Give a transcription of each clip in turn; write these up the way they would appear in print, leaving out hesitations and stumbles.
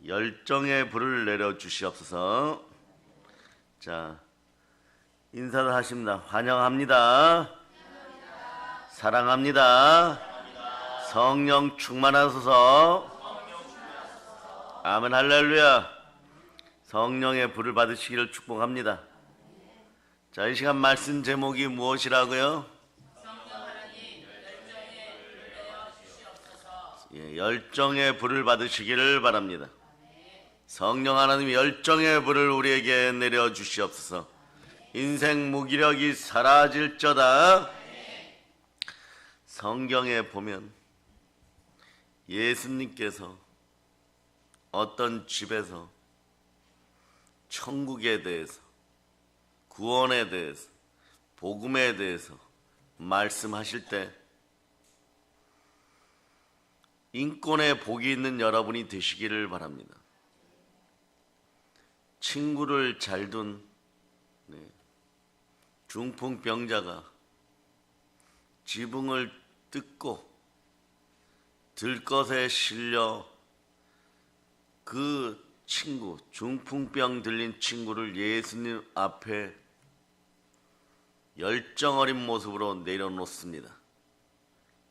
열정의 불을 내려 주시옵소서. 자, 인사를 하십니다. 환영합니다. 사랑합니다. 성령 충만하소서. 아멘 할렐루야. 성령의 불을 받으시기를 축복합니다. 자, 이 시간 말씀 제목이 무엇이라고요? 열정의 불을 받으시기를 바랍니다. 성령 하나님 열정의 불을 우리에게 내려 주시옵소서. 인생 무기력이 사라질저다. 성경에 보면 예수님께서 어떤 집에서 천국에 대해서, 구원에 대해서, 복음에 대해서 말씀하실 때 인권에 복이 있는 여러분이 되시기를 바랍니다. 친구를 잘 둔 중풍병자가 지붕을 뜯고 들것에 실려 그 친구, 중풍병 들린 친구를 예수님 앞에 열정 어린 모습으로 내려놓습니다.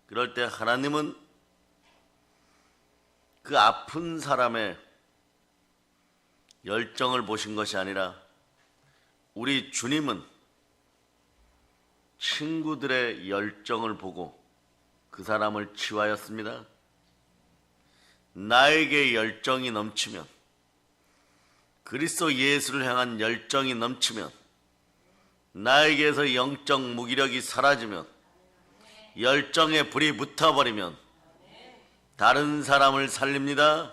그럴 때 하나님은 그 아픈 사람의 열정을 보신 것이 아니라 우리 주님은 친구들의 열정을 보고 그 사람을 치유하였습니다. 나에게 열정이 넘치면, 그리스도 예수를 향한 열정이 넘치면, 나에게서 영적 무기력이 사라지면, 열정의 불이 붙어버리면 다른 사람을 살립니다.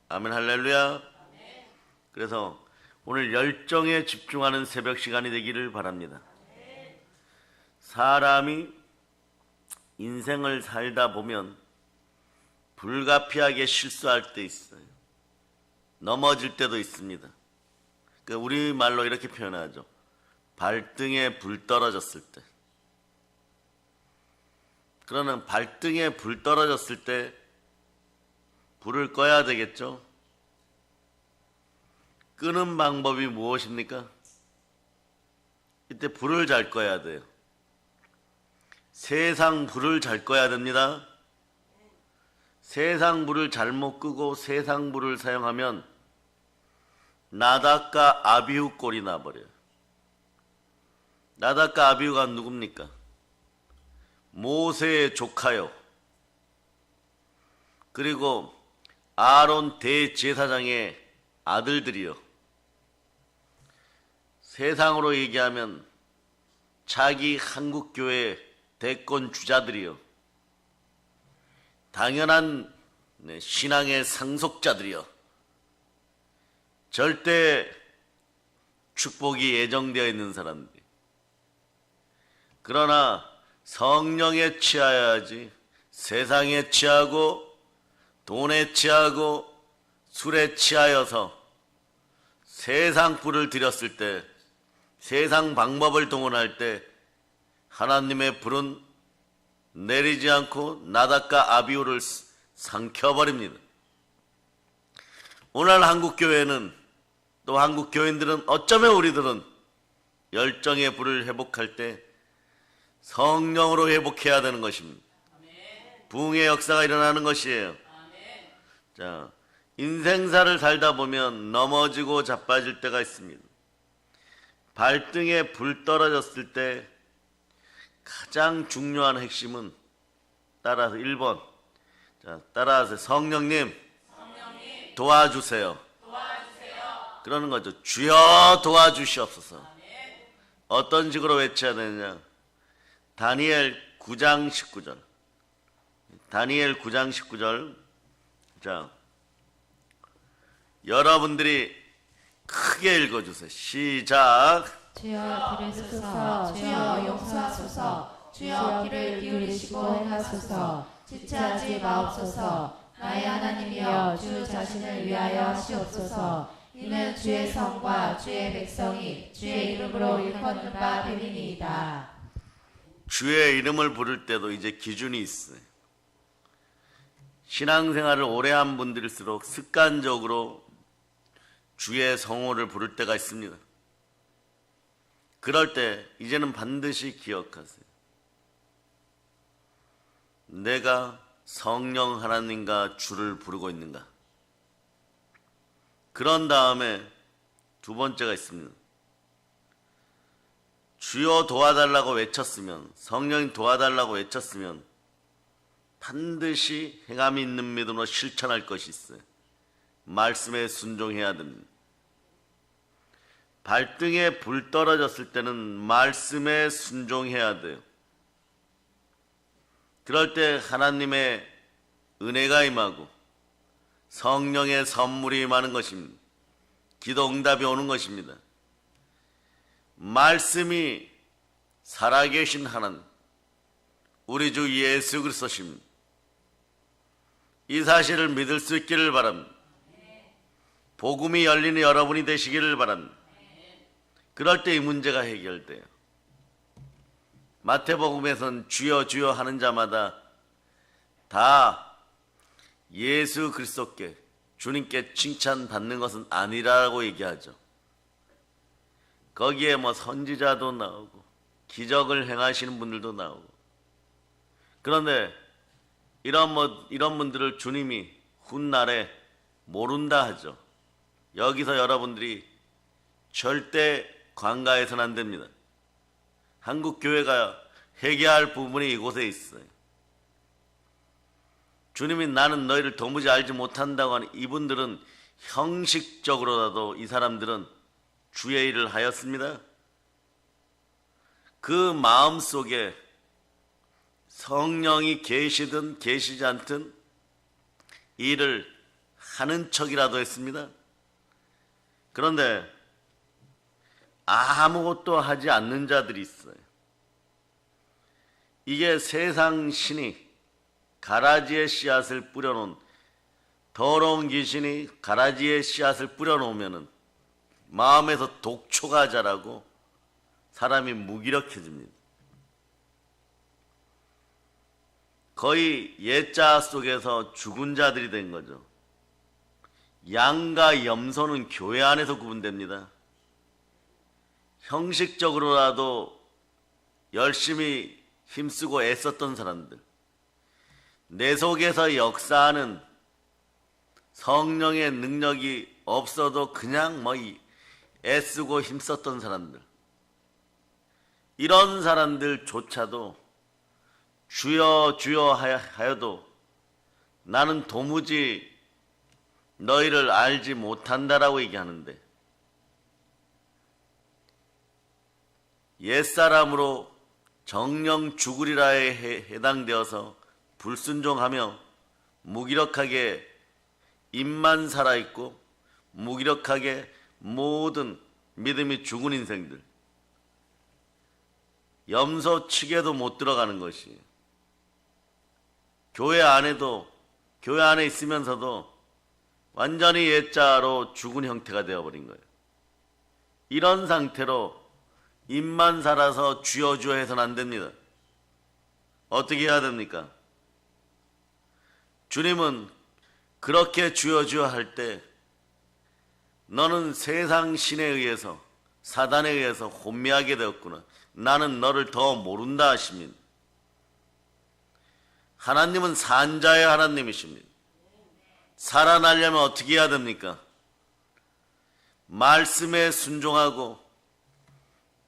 아멘 할렐루야. 그래서 오늘 열정에 집중하는 새벽 시간이 되기를 바랍니다. 사람이 인생을 살다 보면 불가피하게 실수할 때 있어요. 넘어질 때도 있습니다. 그러니까 우리말로 이렇게 표현하죠. 발등에 불 떨어졌을 때. 그러나 발등에 불 떨어졌을 때 불을 꺼야 되겠죠? 끄는 방법이 무엇입니까? 이때 불을 잘 꺼야 돼요. 세상 불을 잘 꺼야 됩니다. 세상 불을 잘못 끄고 세상 불을 사용하면 나답과 아비후 꼴이 나버려요. 나답과 아비후가 누굽니까? 모세의 조카요. 그리고 아론 대제사장의 아들들이요. 세상으로 얘기하면 자기 한국교회 대권 주자들이요. 당연한 신앙의 상속자들이요. 절대 축복이 예정되어 있는 사람들. 그러나 성령에 취하여야지 세상에 취하고 돈에 취하고 술에 취하여서 세상 불을 들였을 때, 세상 방법을 동원할 때 하나님의 불은 내리지 않고 나답과 아비후를 삼켜버립니다. 오늘 한국교회는, 또 한국교인들은, 어쩌면 우리들은 열정의 불을 회복할 때 성령으로 회복해야 되는 것입니다. 부흥의 역사가 일어나는 것이에요. 자, 인생사를 살다 보면 넘어지고 자빠질 때가 있습니다. 발등에 불 떨어졌을 때 가장 중요한 핵심은 따라서 1번. 자, 따라하세요. 성령님, 도와주세요. 그러는 거죠. 주여 도와주시옵소서. 어떤 식으로 외쳐야 되느냐? 다니엘 9장 19절. 다니엘 9장 19절. 자, 여러분들이 크게 읽어주세요. 시작. 주여 들으소서. 주여 용서하소서. 주여 귀를 기울이시고 행하소서. 지체하지 마옵소서. 나의 하나님이여 주 자신을 위하여 하시옵소서. 이는 주의 성과 주의 백성이 주의 이름으로 일컫는 바 됨이니이다. 주의 이름을 부를 때도 이제 기준이 있어요. 신앙생활을 오래 한 분들일수록 습관적으로 주의 성호를 부를 때가 있습니다. 그럴 때 이제는 반드시 기억하세요. 내가 성령 하나님과 주를 부르고 있는가? 그런 다음에 두 번째가 있습니다. 주여 도와달라고 외쳤으면, 성령이 도와달라고 외쳤으면 반드시 행함이 있는 믿음으로 실천할 것이 있어요. 말씀에 순종해야 됩니다. 발등에 불 떨어졌을 때는 말씀에 순종해야 돼요. 그럴 때 하나님의 은혜가 임하고 성령의 선물이 임하는 것입니다. 기도 응답이 오는 것입니다. 말씀이 살아계신 하나님, 우리 주 예수 그리스도십니다. 이 사실을 믿을 수 있기를 바랍니다. 복음이 열리는 여러분이 되시기를 바랍니다. 그럴 때 이 문제가 해결돼요. 마태복음에선 주여 주여 하는 자마다 다 예수 그리스도께, 주님께 칭찬받는 것은 아니라고 얘기하죠. 거기에 뭐 선지자도 나오고 기적을 행하시는 분들도 나오고, 그런데 이런 분들을 주님이 훗날에 모른다 하죠. 여기서 여러분들이 절대 관가해서는 안 됩니다. 한국 교회가 회개할 부분이 이곳에 있어요. 주님이 나는 너희를 도무지 알지 못한다고 하는 이분들은 형식적으로라도 이 사람들은 주의 일을 하였습니다. 그 마음 속에 성령이 계시든 계시지 않든 일을 하는 척이라도 했습니다. 그런데 아무것도 하지 않는 자들이 있어요. 이게 세상 신이 가라지의 씨앗을 뿌려놓은, 더러운 귀신이 가라지의 씨앗을 뿌려놓으면 마음에서 독초가 자라고 사람이 무기력해집니다. 거의 예자 속에서 죽은 자들이 된 거죠. 양과 염소는 교회 안에서 구분됩니다. 형식적으로라도 열심히 힘쓰고 애썼던 사람들, 내 속에서 역사하는 성령의 능력이 없어도 그냥 애쓰고 힘썼던 사람들, 이런 사람들조차도 주여 주여 하여도 나는 도무지 너희를 알지 못한다라고 얘기하는데, 옛사람으로 정령 죽으리라에 해당되어서 불순종하며 무기력하게 입만 살아있고 무기력하게 모든 믿음이 죽은 인생들, 염소 측에도 못 들어가는 것이, 교회 안에 있으면서도 완전히 옛자로 죽은 형태가 되어버린 거예요. 이런 상태로 입만 살아서 주여 주여 해서는 안 됩니다. 어떻게 해야 됩니까? 주님은 그렇게 주여 주여 할 때 너는 세상 신에 의해서, 사단에 의해서 혼미하게 되었구나, 나는 너를 더 모른다 하십니다. 하나님은 산자의 하나님이십니다. 살아나려면 어떻게 해야 됩니까? 말씀에 순종하고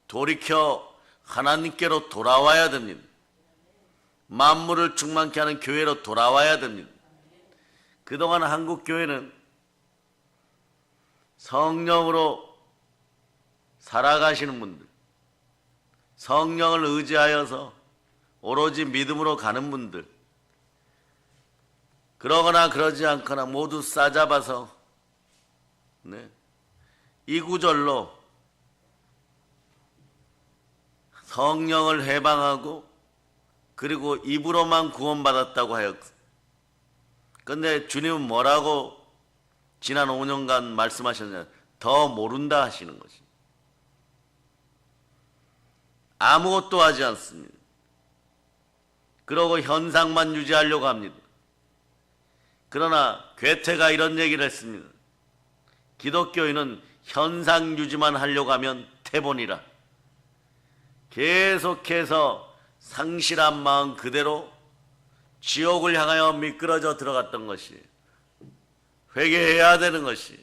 돌이켜 하나님께로 돌아와야 됩니다. 만물을 충만케 하는 교회로 돌아와야 됩니다. 그동안 한국 교회는 성령으로 살아가시는 분들, 성령을 의지하여서 오로지 믿음으로 가는 분들, 그러거나 그러지 않거나 모두 싸잡아서 이 구절로 성령을 해방하고 그리고 입으로만 구원받았다고 하였고, 근데 주님은 뭐라고 지난 5년간 말씀하셨냐? 더 모른다 하시는 것이. 아무것도 하지 않습니다. 그러고 현상만 유지하려고 합니다. 그러나 괴테가 이런 얘기를 했습니다. 기독교인은 현상 유지만 하려고 하면 태본이라. 계속해서 상실한 마음 그대로 지옥을 향하여 미끄러져 들어갔던 것이, 회개해야 되는 것이,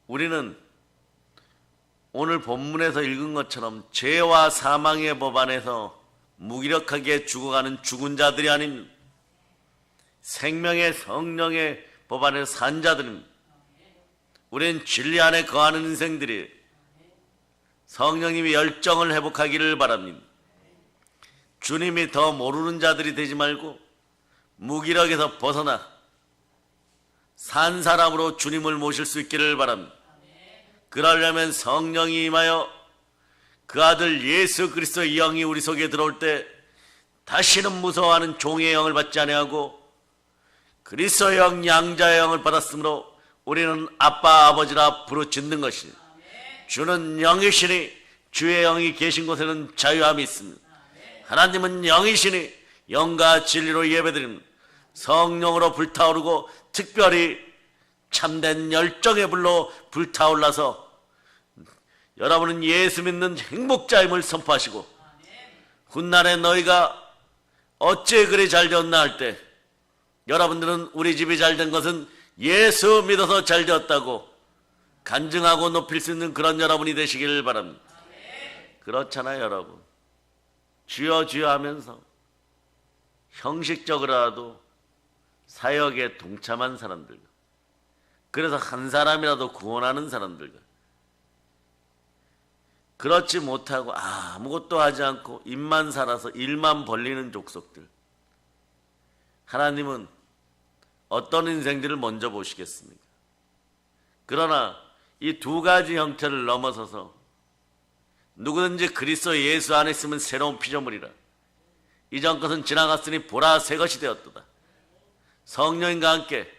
우리는 오늘 본문에서 읽은 것처럼 죄와 사망의 법 안에서 무기력하게 죽어가는 죽은 자들이 아닌 생명의 성령의 법 안에서 산 자들입니다. 우리는 진리 안에 거하는 인생들이 성령님이 열정을 회복하기를 바랍니다. 주님이 더 모르는 자들이 되지 말고 무기력에서 벗어나 산 사람으로 주님을 모실 수 있기를 바랍니다. 그러려면 성령이 임하여 그 아들 예수 그리스도의 영이 우리 속에 들어올 때 다시는 무서워하는 종의 영을 받지 아니하고 그리스도의 영, 양자의 영을 받았으므로 우리는 아빠 아버지라 부르짖는 것이, 주는 영이시니 주의 영이 계신 곳에는 자유함이 있습니다. 하나님은 영이시니 영과 진리로 예배드립니다. 성령으로 불타오르고 특별히 참된 열정의 불로 불타올라서 여러분은 예수 믿는 행복자임을 선포하시고, 훗날에 너희가 어째 그리 잘 되었나 할 때 여러분들은 우리 집이 잘 된 것은 예수 믿어서 잘 되었다고 간증하고 높일 수 있는 그런 여러분이 되시길 바랍니다. 그렇잖아요, 여러분. 주여 주여 하면서 형식적으로라도 사역에 동참한 사람들과, 그래서 한 사람이라도 구원하는 사람들과, 그렇지 못하고 아무것도 하지 않고 입만 살아서 일만 벌리는 족속들, 하나님은 어떤 인생들을 먼저 보시겠습니까? 그러나 이 두 가지 형태를 넘어서서 누구든지 그리스도 예수 안에 있으면 새로운 피조물이라. 이전 것은 지나갔으니 보라 새 것이 되었도다. 성령님과 함께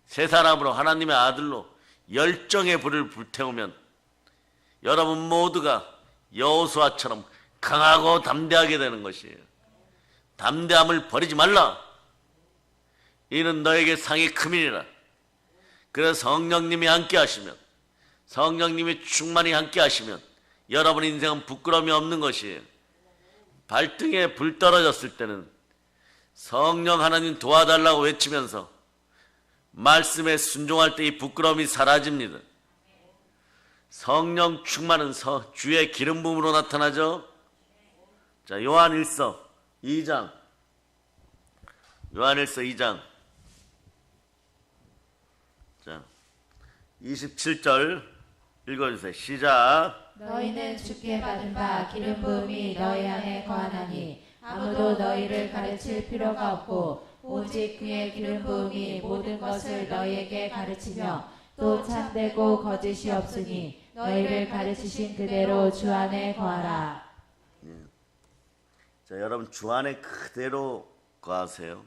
새 사람으로 하나님의 아들로 열정의 불을 불태우면 여러분 모두가 여호수아처럼 강하고 담대하게 되는 것이에요. 담대함을 버리지 말라. 이는 너에게 상이 큼이니라. 그래서 성령님이 함께 하시면, 성령님이 충만히 함께 하시면 여러분의 인생은 부끄러움이 없는 것이에요. 발등에 불 떨어졌을 때는 성령 하나님 도와달라고 외치면서 말씀에 순종할 때 이 부끄러움이 사라집니다. 성령 충만은 주의 기름 부음으로 나타나죠. 자, 요한일서 2장, 요한일서 2장, 자, 27절 읽어주세요. 시작. 너희는 주께 받은 바 기름 부음이 너희 안에 거하나니 아무도 너희를 가르칠 필요가 없고 오직 그의 기름 부음이 모든 것을 너희에게 가르치며 또 참되고 거짓이 없으니 너희를 가르치신 그대로 주 안에 거하라. 자, 여러분 주 안에 그대로 거하세요.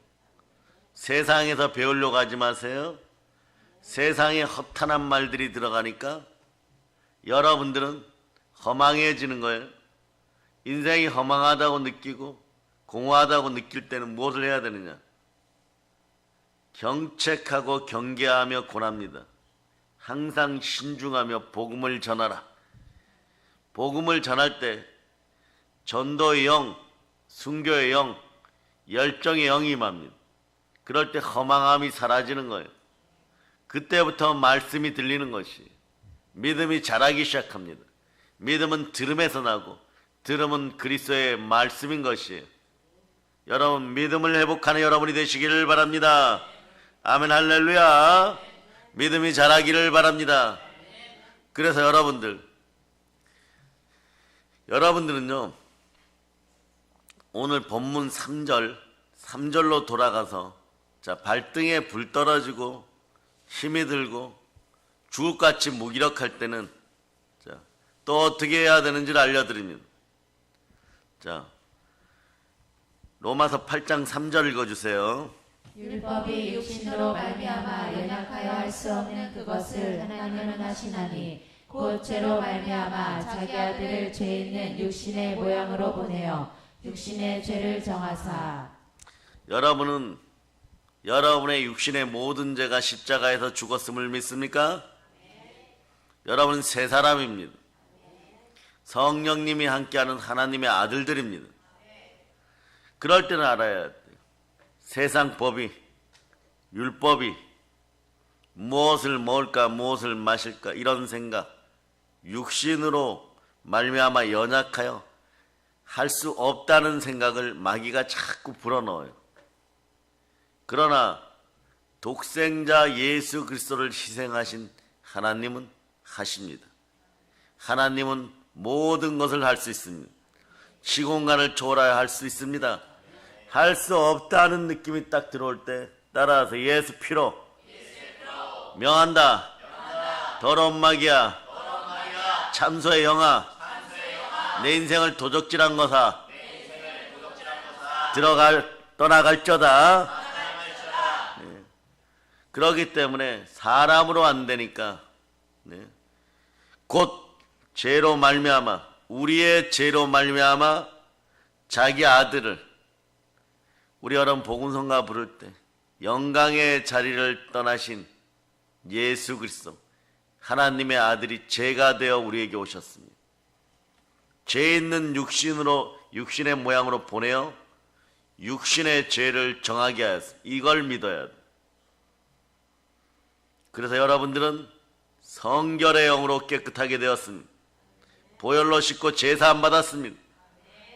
세상에서 배우려고 하지 마세요. 세상에 허탄한 말들이 들어가니까 여러분들은 허망해지는 거예요. 인생이 허망하다고 느끼고 공허하다고 느낄 때는 무엇을 해야 되느냐? 경책하고 경계하며 고납니다. 항상 신중하며 복음을 전하라. 복음을 전할 때 전도의 영, 순교의 영, 열정의 영이 임합니다. 그럴 때 허망함이 사라지는 거예요. 그때부터 말씀이 들리는 것이, 믿음이 자라기 시작합니다. 믿음은 들음에서 나고 들음은 그리스도의 말씀인 것이에요. 여러분 믿음을 회복하는 여러분이 되시기를 바랍니다. 아멘 할렐루야. 믿음이 자라기를 바랍니다. 그래서 여러분들은요 오늘 본문 3절로 돌아가서, 자, 발등에 불 떨어지고 힘이 들고 주옥같이 무기력할 때는 자, 또 어떻게 해야 되는지를 알려드립니다. 자, 로마서 8장 3절 읽어주세요. 율법이 육신으로 말미암아 연약하여 할 수 없는 그것을 하나님은 하시나니 곧 죄로 말미암아 자기 아들을 죄 있는 육신의 모양으로 보내어 육신의 죄를 정하사. 여러분은 여러분의 육신의 모든 죄가 십자가에서 죽었음을 믿습니까? 여러분은 새 사람입니다. 성령님이 함께하는 하나님의 아들들입니다. 그럴 때는 알아야 돼요. 세상 법이, 율법이 무엇을 먹을까 무엇을 마실까 이런 생각, 육신으로 말미암아 연약하여 할 수 없다는 생각을 마귀가 자꾸 불어넣어요. 그러나 독생자 예수 그리스도를 희생하신 하나님은 하십니다. 하나님은 모든 것을 할 수 있습니다. 시공간을 초월하여 할 수 있습니다. 할 수 없다는 느낌이 딱 들어올 때 따라서 예수 피로 명한다. 더러운 마귀야, 참소의 영아, 내 인생을 도적질한 것아 떠나갈저다. 네. 그러기 때문에 사람으로 안 되니까 곧 죄로 말미암아, 우리의 죄로 말미암아 자기 아들을, 우리 여러분 복음성가 부를 때 영광의 자리를 떠나신 예수 그리스도 하나님의 아들이 죄가 되어 우리에게 오셨습니다. 죄 있는 육신의 모양으로 보내어 육신의 죄를 정하게 하였어. 이걸 믿어야 돼. 그래서 여러분들은 성결의 영으로 깨끗하게 되었습니다. 보혈로 씻고 제사함 받았습니다.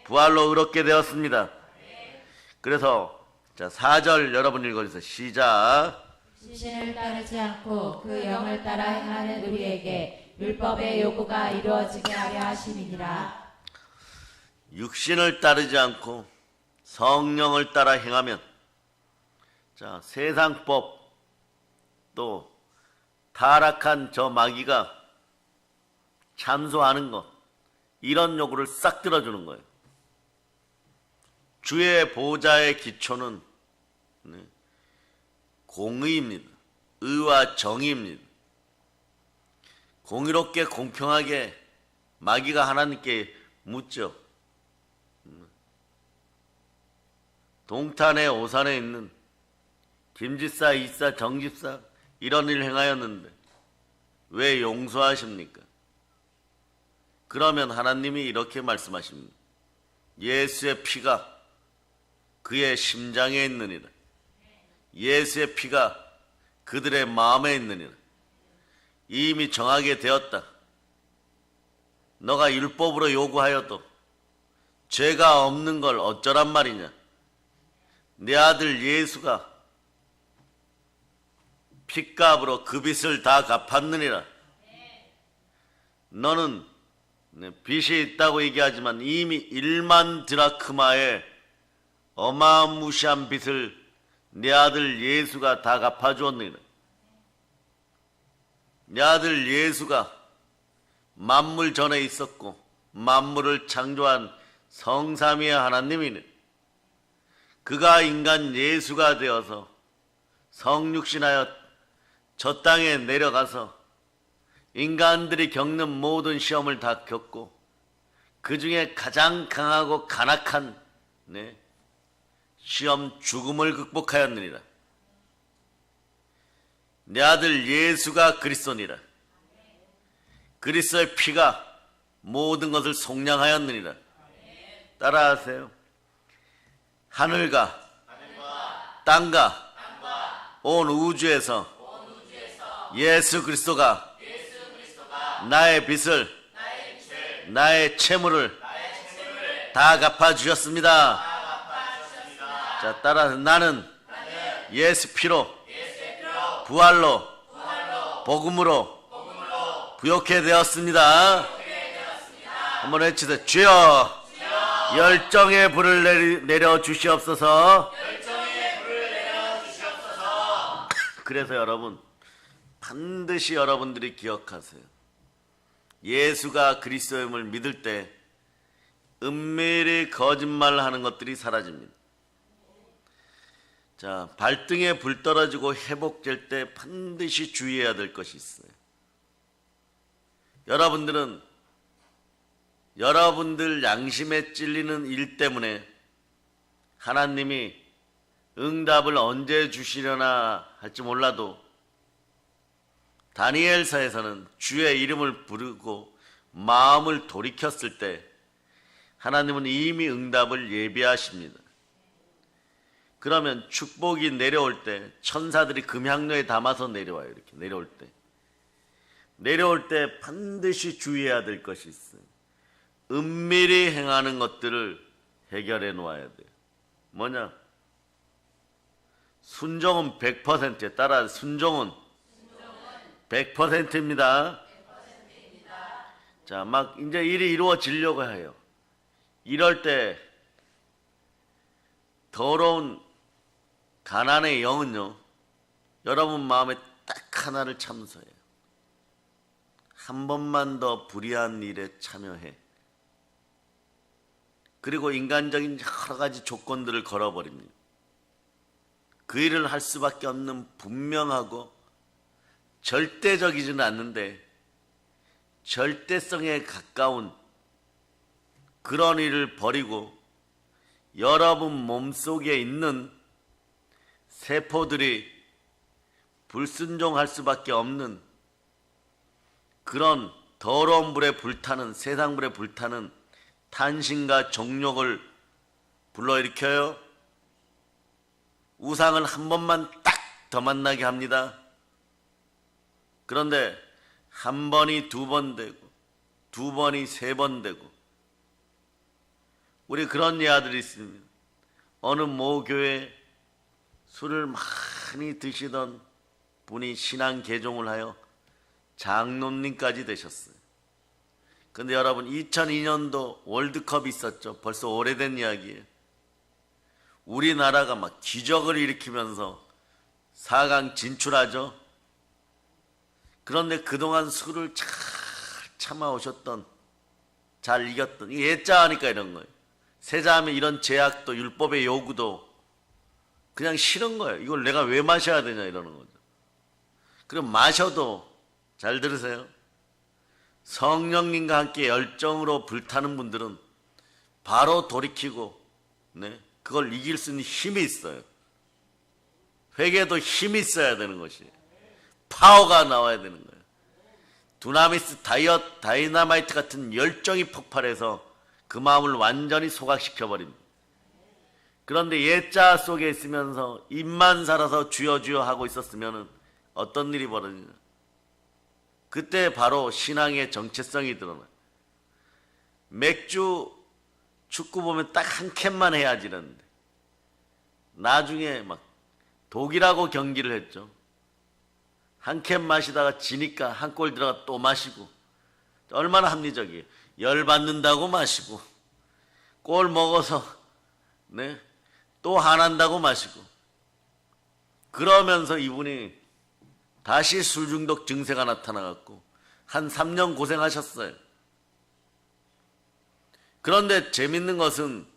부활로 의롭게 되었습니다. 그래서 자 4절 여러분 읽어주세요. 시작. 시신을 따르지 않고 그 영을 따라 행하는 우리에게 율법의 요구가 이루어지게 하려 하심이니라. 육신을 따르지 않고 성령을 따라 행하면, 자 세상법 또 타락한 저 마귀가 참소하는 것, 이런 요구를 싹 들어주는 거예요. 주의 보좌의 기초는 공의입니다. 의와 정의입니다. 공의롭게 공평하게 마귀가 하나님께 묻죠. 동탄의 오산에 있는 김집사, 이사, 정집사 이런 일 행하였는데 왜 용서하십니까? 그러면 하나님이 이렇게 말씀하십니다. 예수의 피가 그의 심장에 있느니라. 예수의 피가 그들의 마음에 있느니라. 이미 정하게 되었다. 너가 율법으로 요구하여도 죄가 없는 걸 어쩌란 말이냐. 내 아들 예수가 핏값으로 그 빚을 다 갚았느니라. 너는 빚이 있다고 얘기하지만 이미 1만 드라크마의 어마무시한 빚을 내 아들 예수가 다 갚아주었느니라. 내 아들 예수가 만물 전에 있었고 만물을 창조한 성삼위의 하나님이니 그가 인간 예수가 되어서 성육신하여 저 땅에 내려가서 인간들이 겪는 모든 시험을 다 겪고 그 중에 가장 강하고 간악한 시험 죽음을 극복하였느니라. 내 아들 예수가 그리스도니라. 그리스도의 피가 모든 것을 속량하였느니라. 따라하세요. 하늘과 땅과 온 우주에서 예수 그리스도가 나의 빚을, 나의 채무를 다 갚아주셨습니다. 자, 따라서 나는 예수 피로, 부활로, 복음으로 부욕해 되었습니다. 한번 외치세요. 주여, 열정의 불을 내려 주시옵소서. 그래서 여러분 반드시 여러분들이 기억하세요. 예수가 그리스도임을 믿을 때 은밀히 거짓말하는 것들이 사라집니다. 자, 발등에 불 떨어지고 회복될 때 반드시 주의해야 될 것이 있어요. 여러분들은 여러분들 양심에 찔리는 일 때문에 하나님이 응답을 언제 주시려나 할지 몰라도 다니엘서에서는 주의 이름을 부르고 마음을 돌이켰을 때 하나님은 이미 응답을 예비하십니다. 그러면 축복이 내려올 때 천사들이 금향로에 담아서 내려와요. 이렇게 내려올 때 반드시 주의해야 될 것이 있어요. 은밀히 행하는 것들을 해결해 놓아야 돼요. 뭐냐? 순종은 100%에 따라 순종은 100%입니다. 자, 막 이제 일이 이루어지려고 해요. 이럴 때 더러운 가난의 영은요, 여러분 마음에 딱 하나를 참소해요. 한 번만 더 불의한 일에 참여해. 그리고 인간적인 여러 가지 조건들을 걸어버립니다. 그 일을 할 수밖에 없는 분명하고 절대적이지는 않는데 절대성에 가까운 그런 일을 벌이고 여러분 몸속에 있는 세포들이 불순종할 수밖에 없는 그런 더러운 불에 불타는, 세상 불에 불타는 탄신과 정욕을 불러일으켜요. 우상을 한 번만 딱 더 만나게 합니다. 그런데 한 번이 두 번 되고 두 번이 세 번 되고, 우리 그런 예아들이 있습니다. 어느 모 교회에 술을 많이 드시던 분이 신앙 개종을 하여 장로님까지 되셨어요. 근데 여러분 2002년도 월드컵이 있었죠. 벌써 오래된 이야기예요. 우리나라가 막 기적을 일으키면서 4강 진출하죠. 그런데 그동안 술을 잘 참아오셨던, 잘 이겼던, 예자하니까 이런 거예요. 세자하면 이런 제약도 율법의 요구도 그냥 싫은 거예요. 이걸 내가 왜 마셔야 되냐 이러는 거죠. 그럼 마셔도, 잘 들으세요, 성령님과 함께 열정으로 불타는 분들은 바로 돌이키고, 그걸 이길 수 있는 힘이 있어요. 회개도 힘이 있어야 되는 것이에요. 파워가 나와야 되는 거예요. 두나미스 다이너마이트 같은 열정이 폭발해서 그 마음을 완전히 소각시켜버립니다. 그런데 예자 속에 있으면서 입만 살아서 주여 주여 하고 있었으면 어떤 일이 벌어지냐? 그때 바로 신앙의 정체성이 드러나요. 맥주, 축구 보면 딱 한 캔만 해야지 이러는데 나중에 막 독일하고 경기를 했죠. 한 캔 마시다가 지니까 한 골 들어가 또 마시고, 얼마나 합리적이에요. 열받는다고 마시고, 골 먹어서 또 화난다고 마시고, 그러면서 이분이 다시 술 중독 증세가 나타나갖고 한 3년 고생하셨어요. 그런데 재밌는 것은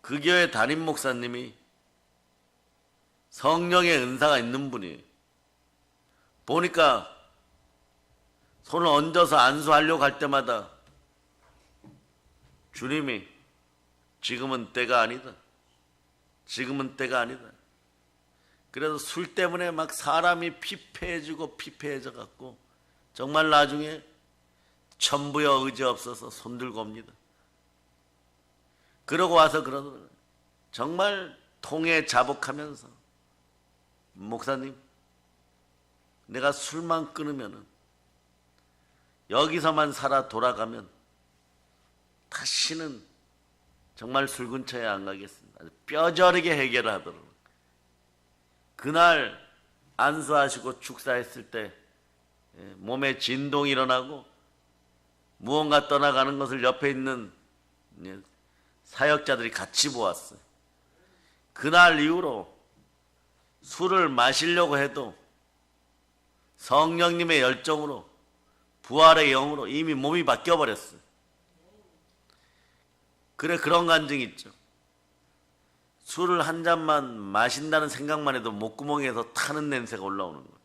그 교회 담임 목사님이 성령의 은사가 있는 분이에요. 보니까 손을 얹어서 안수하려고 할 때마다 주님이 지금은 때가 아니다. 지금은 때가 아니다. 그래서 술 때문에 막 사람이 피폐해지고 피폐해져 갖고 정말 나중에 천부여 의지 없어서 손들고 옵니다. 그러고 와서 그러더라고요. 정말 통에 자복하면서, 목사님, 내가 술만 끊으면은, 여기서만 살아 돌아가면 다시는 정말 술 근처에 안 가겠습니다. 뼈저리게 해결을 하더라고요. 그날 안수하시고 축사했을 때 몸에 진동이 일어나고 무언가 떠나가는 것을 옆에 있는 사역자들이 같이 보았어요. 그날 이후로 술을 마시려고 해도 성령님의 열정으로, 부활의 영으로 이미 몸이 바뀌어버렸어요. 그래, 그런 간증이 있죠. 술을 한 잔만 마신다는 생각만 해도 목구멍에서 타는 냄새가 올라오는 거예요.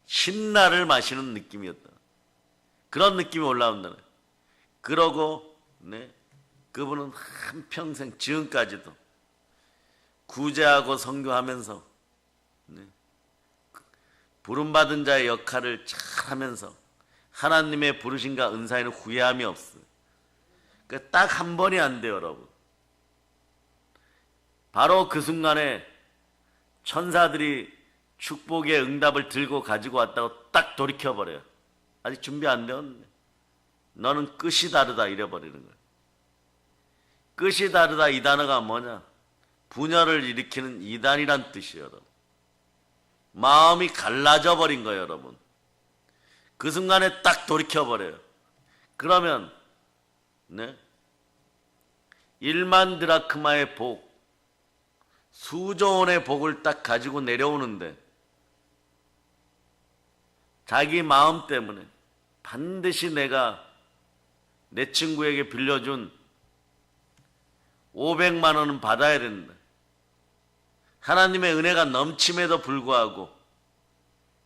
신라를 마시는 느낌이었다. 그런 느낌이 올라온다는 거예요. 그러고 그분은 한평생 지금까지도 구제하고 선교하면서 부름받은 자의 역할을 잘 하면서 하나님의 부르심과 은사에는 후회함이 없어요. 그러니까 딱 한 번이 안 돼요, 여러분. 바로 그 순간에 천사들이 축복의 응답을 들고 가지고 왔다고 딱 돌이켜버려요. 아직 준비 안 되었네. 너는 끝이 다르다 이래버리는 거예요. 끝이 다르다 이 단어가 뭐냐? 분열을 일으키는 이단이란 뜻이에요, 여러분. 마음이 갈라져 버린 거예요, 여러분. 그 순간에 딱 돌이켜버려요. 그러면 1만 드라크마의 복, 수조 원의 복을 딱 가지고 내려오는데 자기 마음 때문에 반드시 내가 내 친구에게 빌려준 500만 원은 받아야 된다. 하나님의 은혜가 넘침에도 불구하고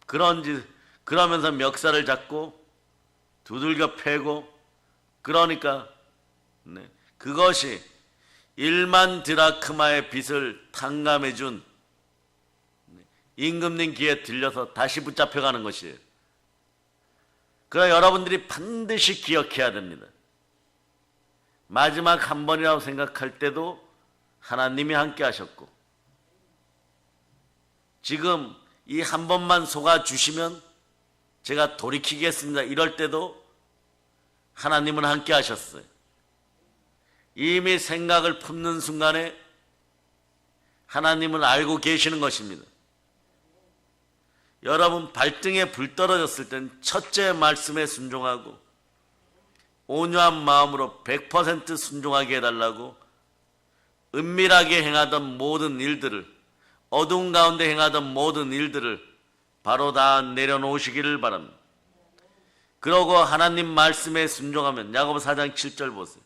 그러면서 멱살을 잡고 두들겨 패고 그러니까 그것이 1만 드라크마의 빚을 탕감해 준 임금님 귀에 들려서 다시 붙잡혀가는 것이에요. 그러나 여러분들이 반드시 기억해야 됩니다. 마지막 한 번이라고 생각할 때도 하나님이 함께 하셨고 지금 이 한 번만 속아주시면 제가 돌이키겠습니다. 이럴 때도 하나님은 함께 하셨어요. 이미 생각을 품는 순간에 하나님은 알고 계시는 것입니다. 여러분 발등에 불 떨어졌을 땐 첫째 말씀에 순종하고 온유한 마음으로 100% 순종하게 해달라고 은밀하게 행하던 모든 일들을 어두운 가운데 행하던 모든 일들을 바로 다 내려놓으시기를 바랍니다. 그러고 하나님 말씀에 순종하면 야고보 4장 7절 보세요.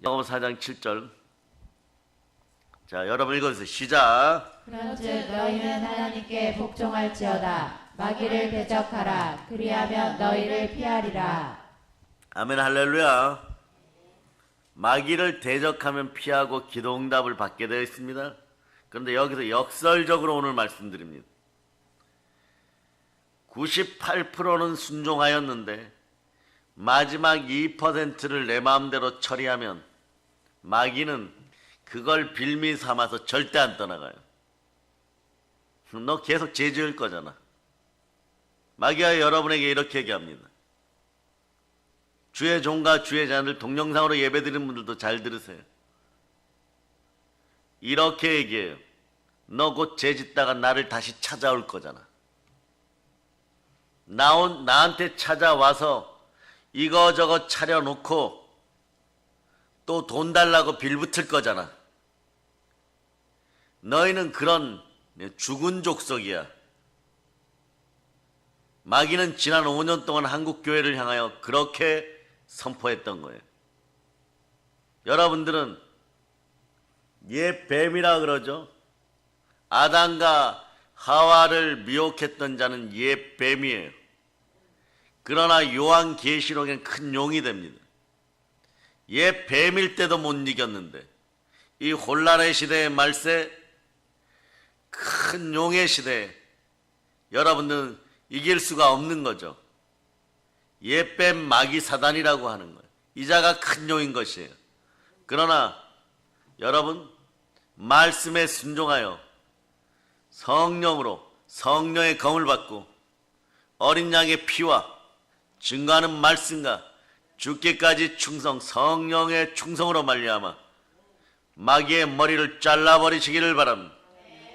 야고보 4장 7절. 자, 여러분 읽어주세요. 시작. 그런즉 너희는 하나님께 복종할지어다. 마귀를 대적하라. 그리하면 너희를 피하리라. 아멘 할렐루야. 마귀를 대적하면 피하고 기도응답을 받게 되어 있습니다. 그런데 여기서 역설적으로 오늘 말씀드립니다. 98%는 순종하였는데 마지막 2%를 내 마음대로 처리하면 마귀는 그걸 빌미 삼아서 절대 안 떠나가요. 너 계속 죄 지을 거잖아. 마귀가 여러분에게 이렇게 얘기합니다. 주의 종과 주의 자녀들 동영상으로 예배드리는 분들도 잘 들으세요. 이렇게 얘기해요. 너 곧 죄 짓다가 나를 다시 찾아올 거잖아. 나한테 찾아와서 이거저거 차려놓고 또 돈 달라고 빌붙을 거잖아. 너희는 그런 죽은 족속이야. 마귀는 지난 5년 동안 한국 교회를 향하여 그렇게 선포했던 거예요. 여러분들은 옛 뱀이라 그러죠. 아담과 하와를 미혹했던 자는 옛 뱀이에요. 그러나 요한계시록엔 큰 용이 됩니다. 옛 뱀일 때도 못 이겼는데 이 혼란의 시대의 말세 큰 용의 시대에 여러분들은 이길 수가 없는 거죠. 옛 뱀 마귀 사단이라고 하는 거예요. 이 자가 큰 용인 것이에요. 그러나 여러분 말씀에 순종하여 성령으로 성령의 검을 받고 어린 양의 피와 증거하는 말씀과 죽기까지 충성 성령의 충성으로 말미암아 마귀의 머리를 잘라버리시기를 바랍니다.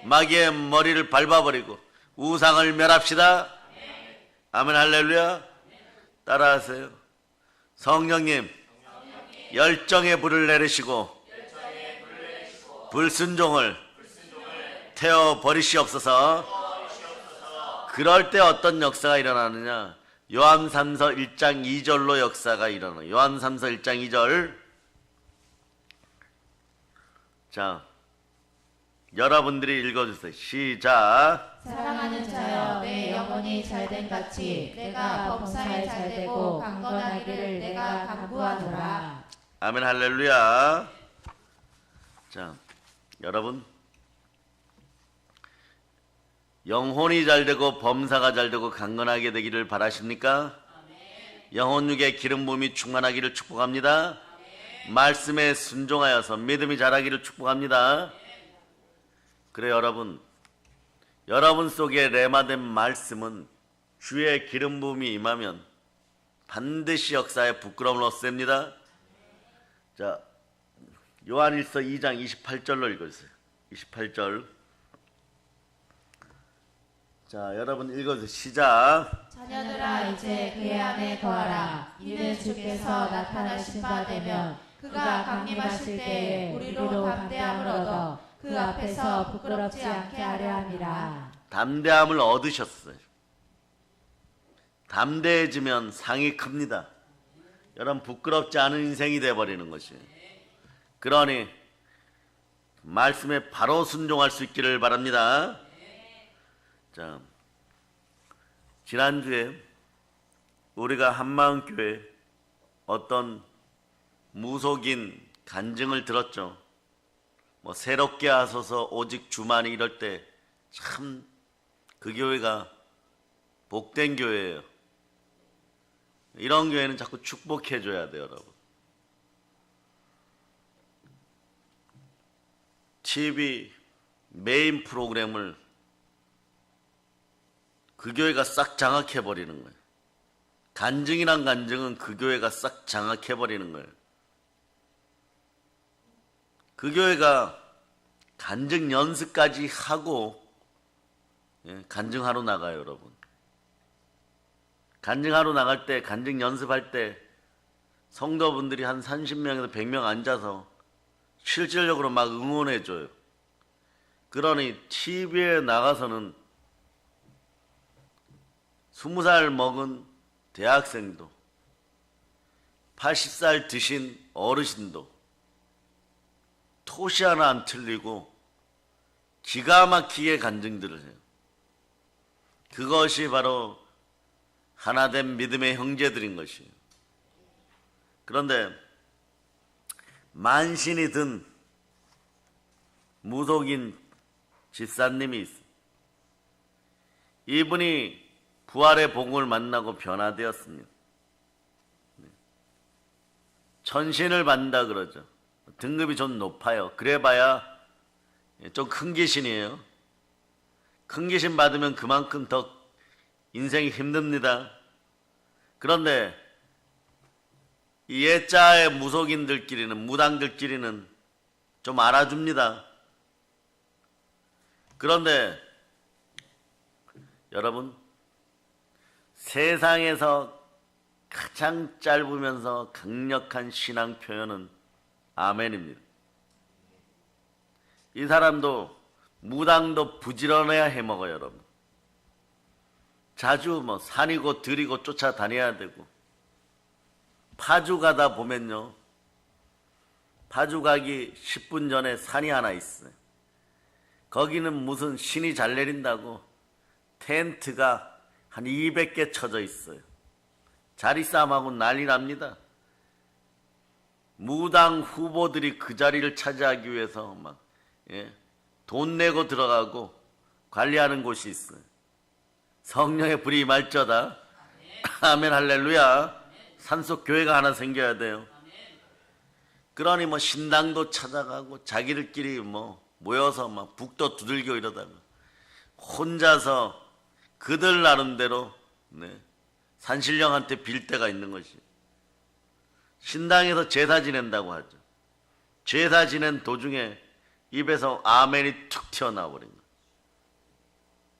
마귀의 머리를 밟아버리고 우상을 멸합시다. 아멘 할렐루야. 따라하세요. 성령님 열정의 불을 내리시고 불순종을 태워버리시옵소서. 그럴 때 어떤 역사가 일어나느냐? 요한삼서 1장 2절로 역사가 일어나요. 요한삼서 1장 2절. 자, 여러분들이 읽어주세요. 시작. 사랑하는 자여, 내 영혼이 잘된 같이 내가 범사에 잘되고 강건하기를 내가 간구하노라. 아멘 할렐루야. 자, 여러분 영혼이 잘되고 범사가 잘되고 강건하게 되기를 바라십니까? 영혼 육에 기름 부음이 충만하기를 축복합니다. 말씀에 순종하여서 믿음이 자라기를 축복합니다. 그래 여러분 속에 레마된 말씀은 주의 기름 부음이 임하면 반드시 역사에 부끄러움을 없앱니다. 자, 요한일서 2장 28절로 읽어주세요. 28절. 자, 여러분 읽어주세요. 시작. 자녀들아 이제 그의 안에 거하라. 이는 주께서 나타나신 바 되면 그가 강림하실 때에 우리로 담대함을 얻어 그 앞에서 부끄럽지 않게 하려 함이라. 담대함을 얻으셨어요. 담대해지면 상이 큽니다. 여러분 부끄럽지 않은 인생이 되어버리는 것이에요. 그러니 말씀에 바로 순종할 수 있기를 바랍니다. 자, 지난주에 우리가 한마음교회 어떤 무속인 간증을 들었죠. 뭐 새롭게 하소서 오직 주만이 이럴 때 참 그 교회가 복된 교회예요. 이런 교회는 자꾸 축복해 줘야 돼요, 여러분. TV 메인 프로그램을 그 교회가 싹 장악해 버리는 거예요. 간증이란 간증은 그 교회가 싹 장악해 버리는 거예요. 그 교회가 간증 연습까지 하고 간증하러 나가요, 여러분. 간증하러 나갈 때, 간증 연습할 때 성도분들이 한 30명에서 100명 앉아서 실질적으로 막 응원해줘요. 그러니 TV에 나가서는 20살 먹은 대학생도 80살 드신 어르신도 토시 하나 안 틀리고 기가 막히게 간증들을 해요. 그것이 바로 하나된 믿음의 형제들인 것이에요. 그런데 만신이 든 무속인 집사님이 있어요. 이분이 부활의 복음을 만나고 변화되었습니다. 천신을 받는다 그러죠. 등급이 좀 높아요. 그래봐야 좀 큰 귀신이에요. 큰 귀신 받으면 그만큼 더 인생이 힘듭니다. 그런데 이 옛자의 무속인들끼리는, 무당들끼리는 좀 알아줍니다. 그런데 여러분, 세상에서 가장 짧으면서 강력한 신앙 표현은 아멘입니다. 이 사람도 무당도 부지런해야 해먹어요, 여러분. 자주 뭐 산이고 들이고 쫓아다녀야 되고, 파주 가다 보면요, 파주 가기 10분 전에 산이 하나 있어요. 거기는 무슨 신이 잘 내린다고 텐트가 한 200개 쳐져 있어요. 자리 싸움하고 난리 납니다. 무당 후보들이 그 자리를 차지하기 위해서 막 돈 내고 들어가고 관리하는 곳이 있어요. 성령의 불이 임할저다. 아멘 할렐루야. 산속 교회가 하나 생겨야 돼요. 그러니 뭐 신당도 찾아가고 자기들끼리 뭐 모여서 막 북도 두들겨 이러다가 혼자서 그들 나름대로 산신령한테 빌 때가 있는 것이. 신당에서 제사 지낸다고 하죠. 제사 지낸 도중에 입에서 아멘이 툭 튀어나와 버린 거예요.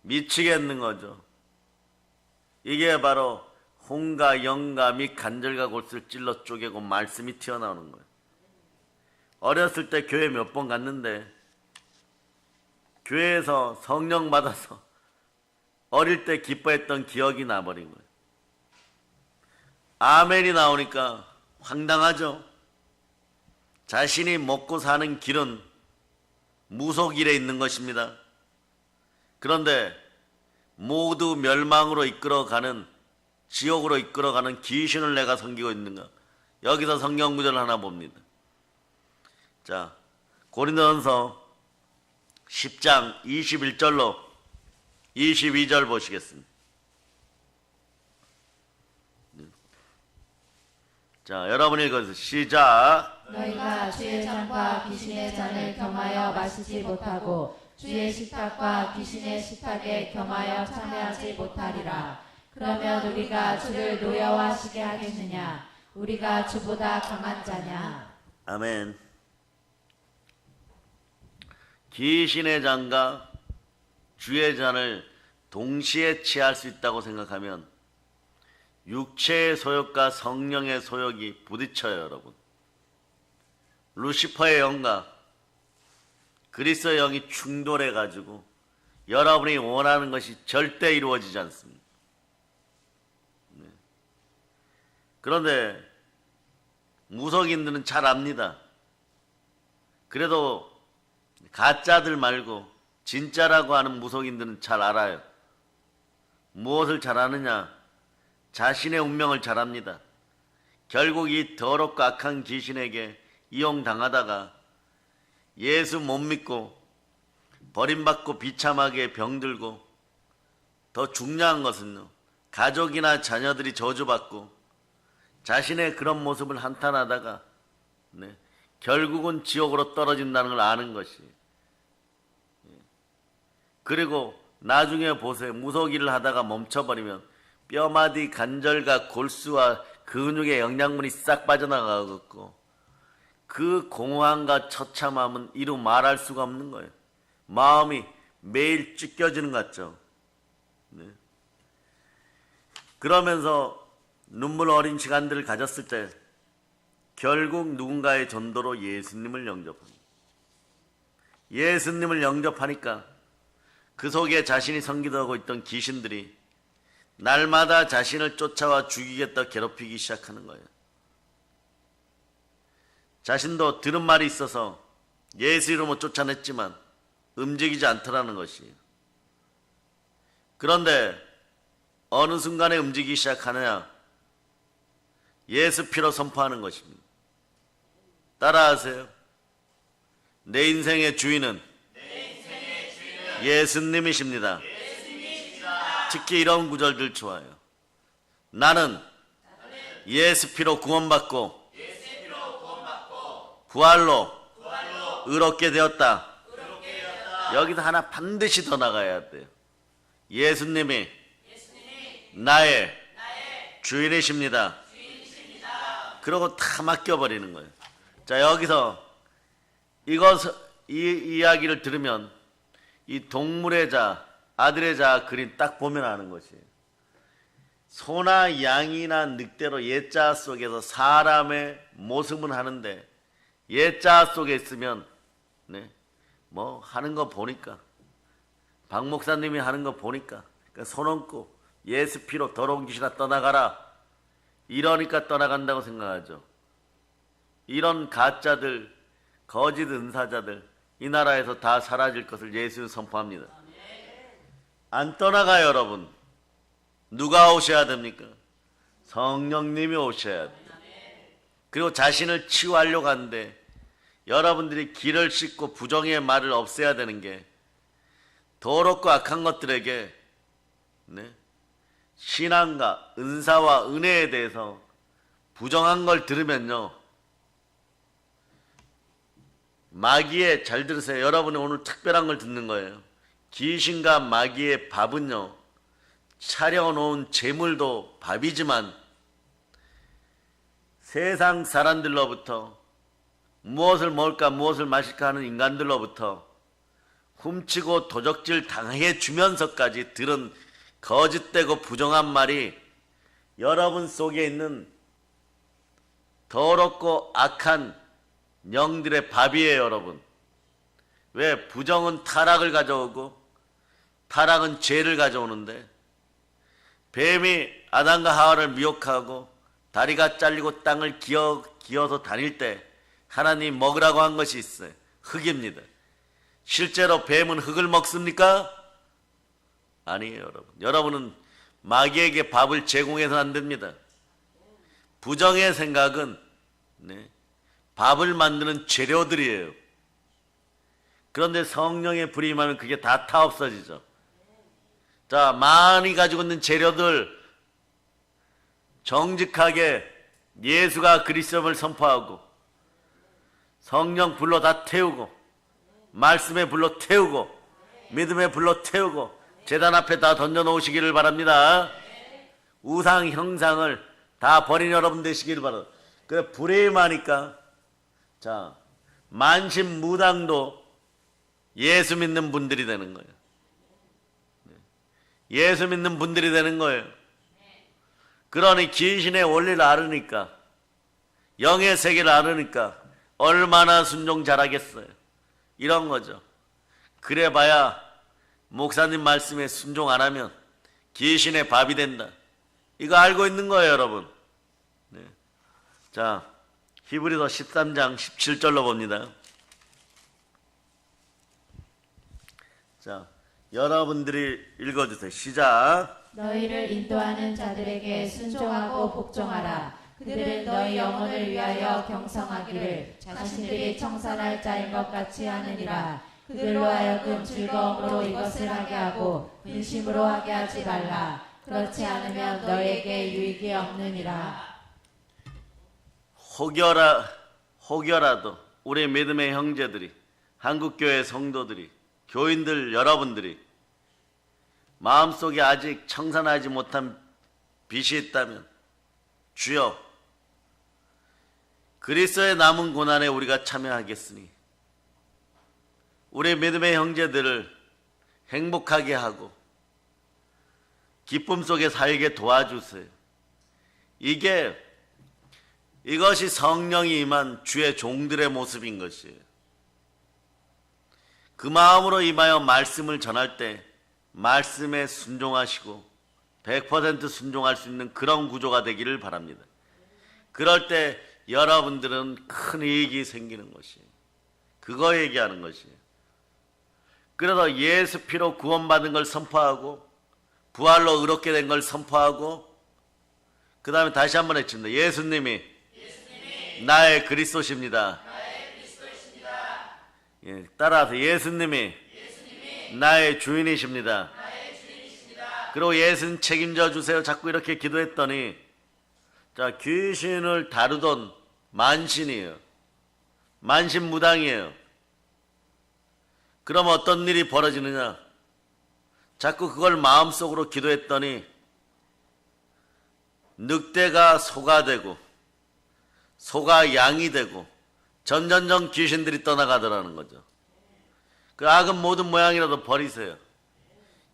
미치겠는 거죠. 이게 바로 홍가, 영가 및 간절과 골수를 찔러 쪼개고 말씀이 튀어나오는 거예요. 어렸을 때 교회 몇 번 갔는데 교회에서 성령 받아서 어릴 때 기뻐했던 기억이 나버린 거예요. 아멘이 나오니까 황당하죠. 자신이 먹고 사는 길은 무속일에 있는 것입니다. 그런데 모두 멸망으로 이끌어가는, 지옥으로 이끌어가는 귀신을 내가 섬기고 있는가? 여기서 성경 구절을 하나 봅니다. 자, 고린도전서 10장 21절로 22절 보시겠습니다. 자, 여러분 읽어주세요. 시작. 너희가 주의 잔과 귀신의 잔을 겸하여 마시지 못하고 주의 식탁과 귀신의 식탁에 겸하여 참여하지 못하리라. 그러면 우리가 주를 노여워하시게 하겠느냐? 우리가 주보다 강한 자냐? 아멘. 귀신의 잔과 주의 잔을 동시에 취할 수 있다고 생각하면 육체의 소욕과 성령의 소욕이 부딪혀요, 여러분. 루시퍼의 영과 그리스도의 영이 충돌해가지고 여러분이 원하는 것이 절대 이루어지지 않습니다. 그런데 무속인들은 잘 압니다. 그래도 가짜들 말고 진짜라고 하는 무속인들은 잘 알아요. 무엇을 잘 아느냐? 자신의 운명을 잘 압니다. 결국 이 더럽고 악한 귀신에게 이용당하다가 예수 못 믿고 버림받고 비참하게 병들고 더 중요한 것은요, 가족이나 자녀들이 저주받고 자신의 그런 모습을 한탄하다가 결국은 지옥으로 떨어진다는 걸 아는 것이. 그리고 나중에 보세요. 무속일을 하다가 멈춰버리면 뼈마디 관절과 골수와 근육의 영양분이 싹 빠져나가고 그 공허함과 처참함은 이루 말할 수가 없는 거예요. 마음이 매일 찢겨지는 것 같죠. 그러면서 눈물 어린 시간들을 가졌을 때 결국 누군가의 전도로 예수님을 영접합니다. 예수님을 영접하니까 그 속에 자신이 섬기하고 있던 귀신들이 날마다 자신을 쫓아와 죽이겠다 괴롭히기 시작하는 거예요. 자신도 들은 말이 있어서 예수 이름으로 쫓아냈지만 움직이지 않더라는 것이에요. 그런데 어느 순간에 움직이기 시작하느냐? 예수 피로 선포하는 것입니다. 따라하세요. 내 인생의 주인은 예수님이십니다. 특히 이런 구절들 좋아요. 나는 예수 피로 구원받고 부활로 의롭게 되었다. 여기서 하나 반드시 더 나가야 돼요. 예수님이 나의 주인이십니다. 그러고 다 맡겨버리는 거예요. 자, 여기서 이 이야기를 들으면 이 동물의 자, 아들의 자 그림 딱 보면 아는 것이에요. 소나 양이나 늑대로 옛자 속에서 사람의 모습은 하는데 옛자 속에 있으면 뭐 하는 거 보니까 박 목사님이 하는 거 보니까 손 얹고 예수 피로 더러운 귀신아 떠나가라 이러니까 떠나간다고 생각하죠. 이런 가짜들, 거짓 은사자들 이 나라에서 다 사라질 것을 예수는 선포합니다. 안 떠나가요, 여러분. 누가 오셔야 됩니까? 성령님이 오셔야 돼요. 그리고 자신을 치유하려고 하는데 여러분들이 길을 씻고 부정의 말을 없애야 되는 게 더럽고 악한 것들에게 신앙과 은사와 은혜에 대해서 부정한 걸 들으면요, 마귀의, 잘 들으세요. 여러분이 오늘 특별한 걸 듣는 거예요. 귀신과 마귀의 밥은요, 차려놓은 재물도 밥이지만 세상 사람들로부터 무엇을 먹을까 무엇을 마실까 하는 인간들로부터 훔치고 도적질 당해 주면서까지 들은 거짓되고 부정한 말이 여러분 속에 있는 더럽고 악한 영들의 밥이에요, 여러분. 왜? 부정은 타락을 가져오고 타락은 죄를 가져오는데 뱀이 아담과 하와를 미혹하고 다리가 잘리고 땅을 기어서 다닐 때 하나님 먹으라고 한 것이 있어요. 흙입니다. 실제로 뱀은 흙을 먹습니까? 아니에요, 여러분. 여러분은 마귀에게 밥을 제공해서는 안 됩니다. 부정의 생각은 밥을 만드는 재료들이에요. 그런데 성령의 불이 임하면 그게 다 없어지죠. 자, 많이 가지고 있는 재료들 정직하게 예수가 그리스도를 선포하고 성령 불로 다 태우고 말씀의 불로 태우고 믿음의 불로 태우고 제단 앞에 다 던져놓으시기를 바랍니다. 우상 형상을 다 버린 여러분 되시기를 바랍니다. 그래 불에 임하니까 자 만신무당도 예수 믿는 분들이 되는 거예요. 예수 믿는 분들이 되는 거예요. 그러니 귀신의 원리를 알으니까 영의 세계를 알으니까 얼마나 순종 잘하겠어요. 이런 거죠. 그래봐야 목사님 말씀에 순종 안 하면 귀신의 밥이 된다. 이거 알고 있는 거예요, 여러분. 네. 자, 히브리서 13장 17절로 봅니다. 자, 여러분들이 읽어주세요. 시작. 너희를 인도하는 자들에게 순종하고 복종하라. 그들은 너희 영혼을 위하여 경성하기를 자신들이 청산할 자인 것 같이 하느니라. 그들로 하여금 즐거움으로 이것을 하게 하고 근심으로 하게 하지 말라. 그렇지 않으면 너희에게 유익이 없느니라. 혹여라도 우리 믿음의 형제들이 한국교회 성도들이 교인들 여러분들이 마음속에 아직 청산하지 못한 빚이 있다면 주여 그리스도의 남은 고난에 우리가 참여하겠으니 우리 믿음의 형제들을 행복하게 하고 기쁨 속에 살게 도와주세요. 이것이 성령이 임한 주의 종들의 모습인 것이에요. 그 마음으로 임하여 말씀을 전할 때 말씀에 순종하시고 100% 순종할 수 있는 그런 구조가 되기를 바랍니다. 그럴 때 여러분들은 큰 이익이 생기는 것이에요. 그거 얘기하는 것이에요. 그래서 예수 피로 구원받은 걸 선포하고 부활로 의롭게 된 걸 선포하고 그 다음에 다시 한번 해칩니다. 예수님이 나의 그리스도십니다. 예, 따라서 예수님이 나의 주인이십니다. 그리고 예수님 책임져 주세요. 자꾸 이렇게 기도했더니 자 귀신을 다루던 만신이에요. 만신무당이에요. 그럼 어떤 일이 벌어지느냐? 자꾸 그걸 마음속으로 기도했더니 늑대가 소가 되고 소가 양이 되고 점점점 귀신들이 떠나가더라는 거죠. 그 악은 모든 모양이라도 버리세요.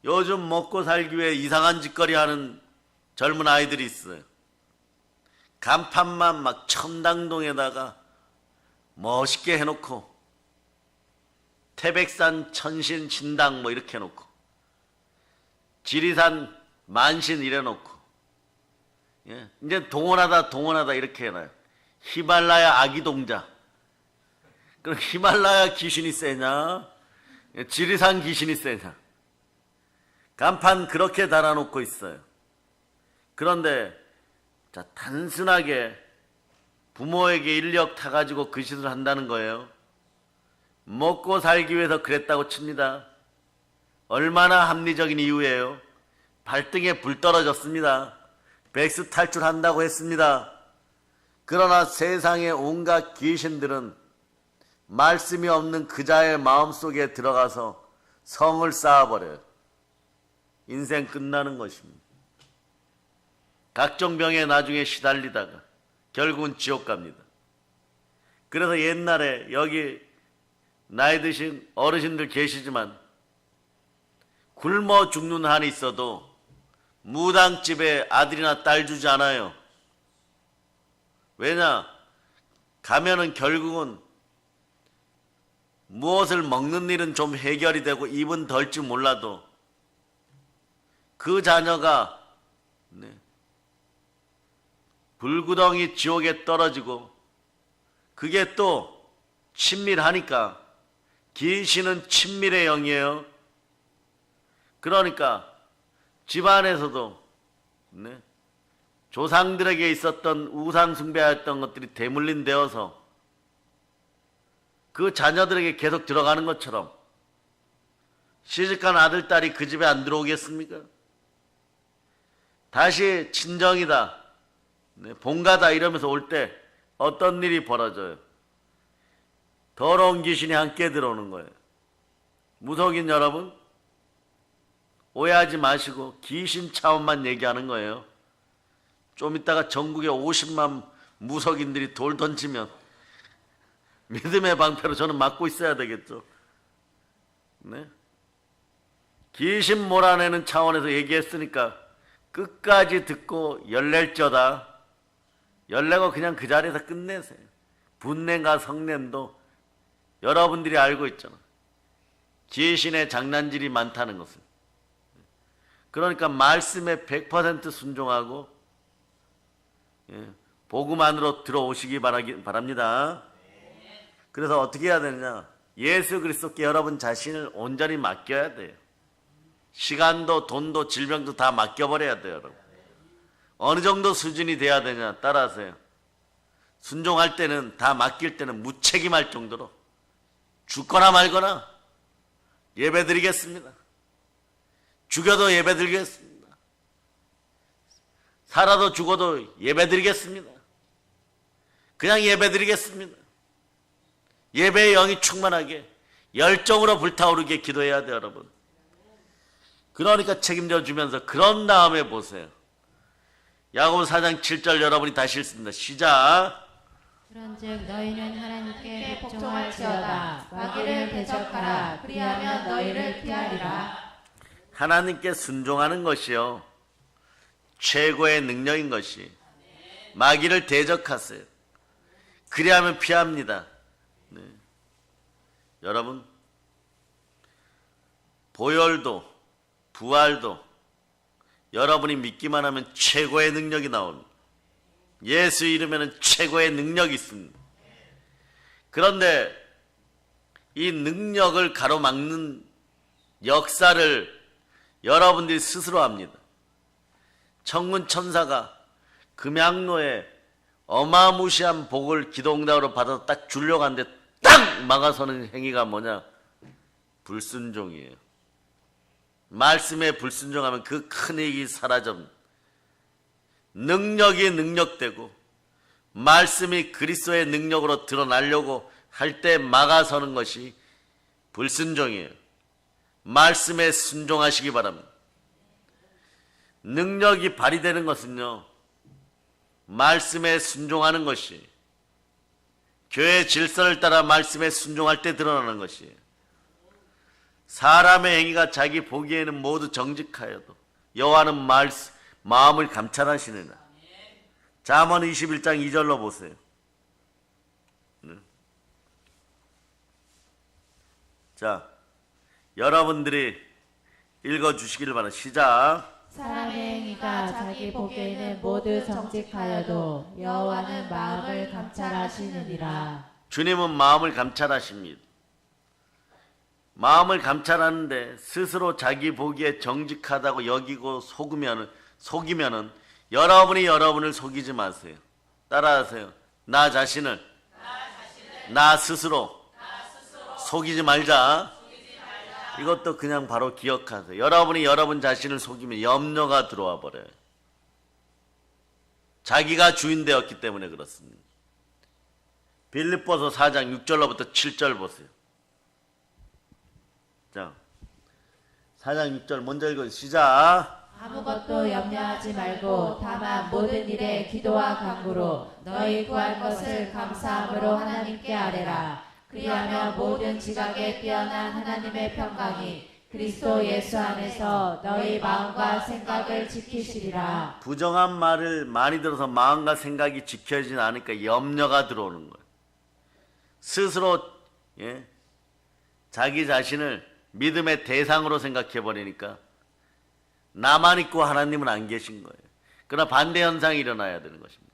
요즘 먹고 살기 위해 이상한 짓거리 하는 젊은 아이들이 있어요. 간판만 막 첨당동에다가 멋있게 해놓고 태백산 천신 신당 뭐 이렇게 해놓고 지리산 만신 이래놓고 예, 이제 동원하다 이렇게 해놔요. 히말라야 아기동자. 그럼 히말라야 귀신이 세냐? 지리산 귀신이 세냐? 간판 그렇게 달아놓고 있어요. 그런데 자 단순하게 부모에게 인력 타가지고 그 짓을 한다는 거예요. 먹고 살기 위해서 그랬다고 칩니다. 얼마나 합리적인 이유예요. 발등에 불 떨어졌습니다. 백수 탈출한다고 했습니다. 그러나 세상의 온갖 귀신들은 말씀이 없는 그자의 마음속에 들어가서 성을 쌓아버려요. 인생 끝나는 것입니다. 각종 병에 나중에 시달리다가 결국은 지옥 갑니다. 그래서 옛날에 여기 나이 드신 어르신들 계시지만 굶어 죽는 한이 있어도 무당집에 아들이나 딸 주지 않아요. 왜냐? 가면은 결국은 무엇을 먹는 일은 좀 해결이 되고 입은 덜지 몰라도 그 자녀가 불구덩이 지옥에 떨어지고 그게 또 친밀하니까 귀신은 친밀의 영이에요. 그러니까 집안에서도 조상들에게 있었던 우상 숭배했던 것들이 대물림되어서 그 자녀들에게 계속 들어가는 것처럼 시집간 아들, 딸이 그 집에 안 들어오겠습니까? 다시 친정이다, 본가다 이러면서 올 때 어떤 일이 벌어져요? 더러운 귀신이 함께 들어오는 거예요. 무속인 여러분, 오해하지 마시고 귀신 차원만 얘기하는 거예요. 좀 이따가 전국에 50만 무속인들이 돌 던지면 믿음의 방패로 저는 막고 있어야 되겠죠. 네? 귀신 몰아내는 차원에서 얘기했으니까 끝까지 듣고 열낼저다. 열내고 그냥 그 자리에서 끝내세요. 분냄과 성냄도 여러분들이 알고 있잖아. 귀신의 장난질이 많다는 것을. 그러니까 말씀에 100% 순종하고 복음 안으로 들어오시기 바랍니다. 그래서 어떻게 해야 되느냐? 예수 그리스도께 여러분 자신을 온전히 맡겨야 돼요. 시간도 돈도 질병도 다 맡겨버려야 돼요. 여러분. 어느 정도 수준이 돼야 되냐 따라하세요. 순종할 때는, 다 맡길 때는 무책임할 정도로 죽거나 말거나 예배드리겠습니다. 죽여도 예배드리겠습니다. 살아도 죽어도 예배드리겠습니다. 그냥 예배드리겠습니다. 예배의 영이 충만하게 열정으로 불타오르게 기도해야 돼요, 여러분. 그러니까 책임져 주면서 그런 다음에 보세요. 야고보 4장 7절 여러분이 다시 읽습니다. 시작. 그런즉 너희는 하나님께 복종할지어다. 마귀를 대적하라. 그리하면 너희를 피하리라. 하나님께 순종하는 것이요 최고의 능력인 것이. 마귀를 대적하세요. 그리하면 피합니다. 네. 여러분, 보혈도 부활도 여러분이 믿기만 하면 최고의 능력이 나옵니다. 예수 이름에는 최고의 능력이 있습니다. 그런데 이 능력을 가로막는 역사를 여러분들이 스스로 합니다. 천군 천사가 금양로에 어마무시한 복을 기도응답으로 받아서 딱 주려고 하는데 딱 막아서는 행위가 뭐냐? 불순종이에요. 말씀에 불순종하면 그 큰 이익이 사라집니다. 능력이 능력되고 말씀이 그리스도의 능력으로 드러나려고 할 때 막아서는 것이 불순종이에요. 말씀에 순종하시기 바랍니다. 능력이 발휘되는 것은요, 말씀에 순종하는 것이, 교회 질서를 따라 말씀에 순종할 때 드러나는 것이에요. 사람의 행위가 자기 보기에는 모두 정직하여도 여호와는 마음을 감찰하시느니라. 잠언 21장 2절로 보세요. 자, 여러분들이 읽어주시기를 바랍니다. 시작. 사람의 행위가 자기 보기에는 모두 정직하여도 여호와는 마음을 감찰하시느니라. 주님은 마음을 감찰하십니다. 마음을 감찰하는데 스스로 자기 보기에 정직하다고 여기고 속이면은 여러분이 여러분을 속이지 마세요. 따라하세요. 나 자신을 나 스스로 속이지 말자. 이것도 그냥 바로 기억하세요. 여러분이 여러분 자신을 속이면 염려가 들어와 버려요. 자기가 주인 되었기 때문에 그렇습니다. 빌립보서 4장 6절로부터 7절 보세요. 자, 4장 6절 먼저 읽어요. 시작. 아무것도 염려하지 말고 다만 모든 일에 기도와 간구로 너희 구할 것을 감사함으로 하나님께 아뢰라. 그리하면 모든 지각에 뛰어난 하나님의 평강이 그리스도 예수 안에서 너희 마음과 생각을 지키시리라. 부정한 말을 많이 들어서 마음과 생각이 지켜지지 않으니까 염려가 들어오는 거예요. 스스로 자기 자신을 믿음의 대상으로 생각해 버리니까 나만 있고 하나님은 안 계신 거예요. 그러나 반대 현상이 일어나야 되는 것입니다.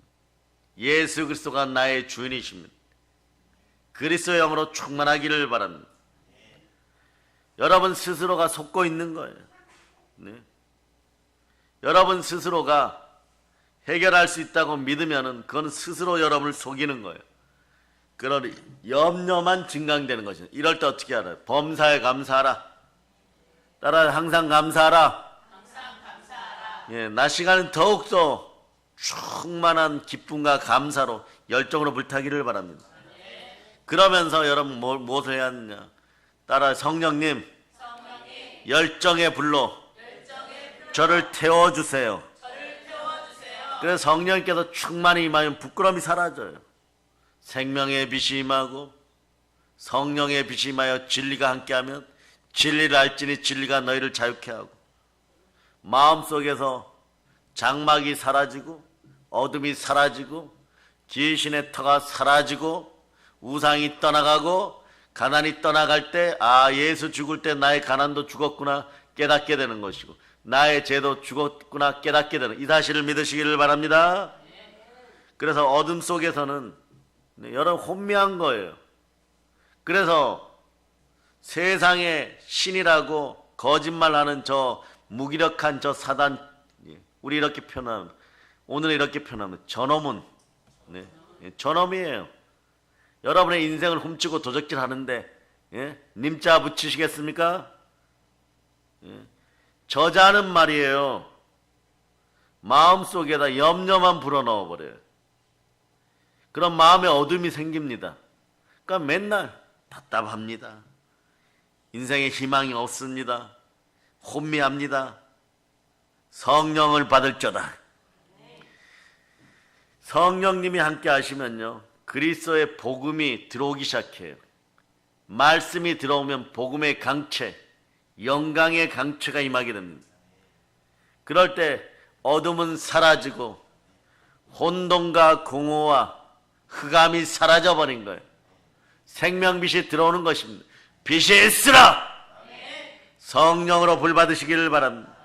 예수 그리스도가 나의 주인이십니다. 그리스도의 영으로 충만하기를 바랍니다. 여러분 스스로가 속고 있는 거예요. 네. 여러분 스스로가 해결할 수 있다고 믿으면은 그건 스스로 여러분을 속이는 거예요. 그러니 염려만 증강되는 것이죠. 이럴 때 어떻게 알아요? 범사에 감사하라. 따라 항상 감사하라. 예, 낮 시간은 더욱더 충만한 기쁨과 감사로 열정으로 불타기를 바랍니다. 그러면서 여러분 무엇을 해야 하느냐? 따라 성령님, 열정의 불로 저를 태워주세요. 그래서 성령님께서 충만히 임하면 부끄러움이 사라져요. 생명의 빛이 임하고 성령의 빛이 임하여 진리가 함께하면 진리를 알지니 진리가 너희를 자유케 하고, 마음속에서 장막이 사라지고 어둠이 사라지고 귀신의 터가 사라지고 우상이 떠나가고 가난이 떠나갈 때, 아, 예수 죽을 때 나의 가난도 죽었구나 깨닫게 되는 것이고 나의 죄도 죽었구나 깨닫게 되는 이 사실을 믿으시기를 바랍니다. 그래서 어둠 속에서는 여러분 혼미한 거예요. 그래서 세상의 신이라고 거짓말하는 저 무기력한 저 사단, 우리 이렇게 표현하면, 오늘 이렇게 표현하면 저놈은, 네, 저놈이에요. 여러분의 인생을 훔치고 도적질 하는데, 예? 님자 붙이시겠습니까? 예? 저자는 말이에요. 마음속에다 염려만 불어넣어 버려요. 그럼 마음에 어둠이 생깁니다. 그러니까 맨날 답답합니다. 인생에 희망이 없습니다. 혼미합니다. 성령을 받을저다. 성령님이 함께 하시면요, 그리스도의 복음이 들어오기 시작해요. 말씀이 들어오면 복음의 강체, 영광의 강체가 임하게 됩니다. 그럴 때 어둠은 사라지고 혼돈과 공허와 흑암이 사라져버린 거예요. 생명빛이 들어오는 것입니다. 빛이 있으라! 성령으로 불받으시기를 바랍니다.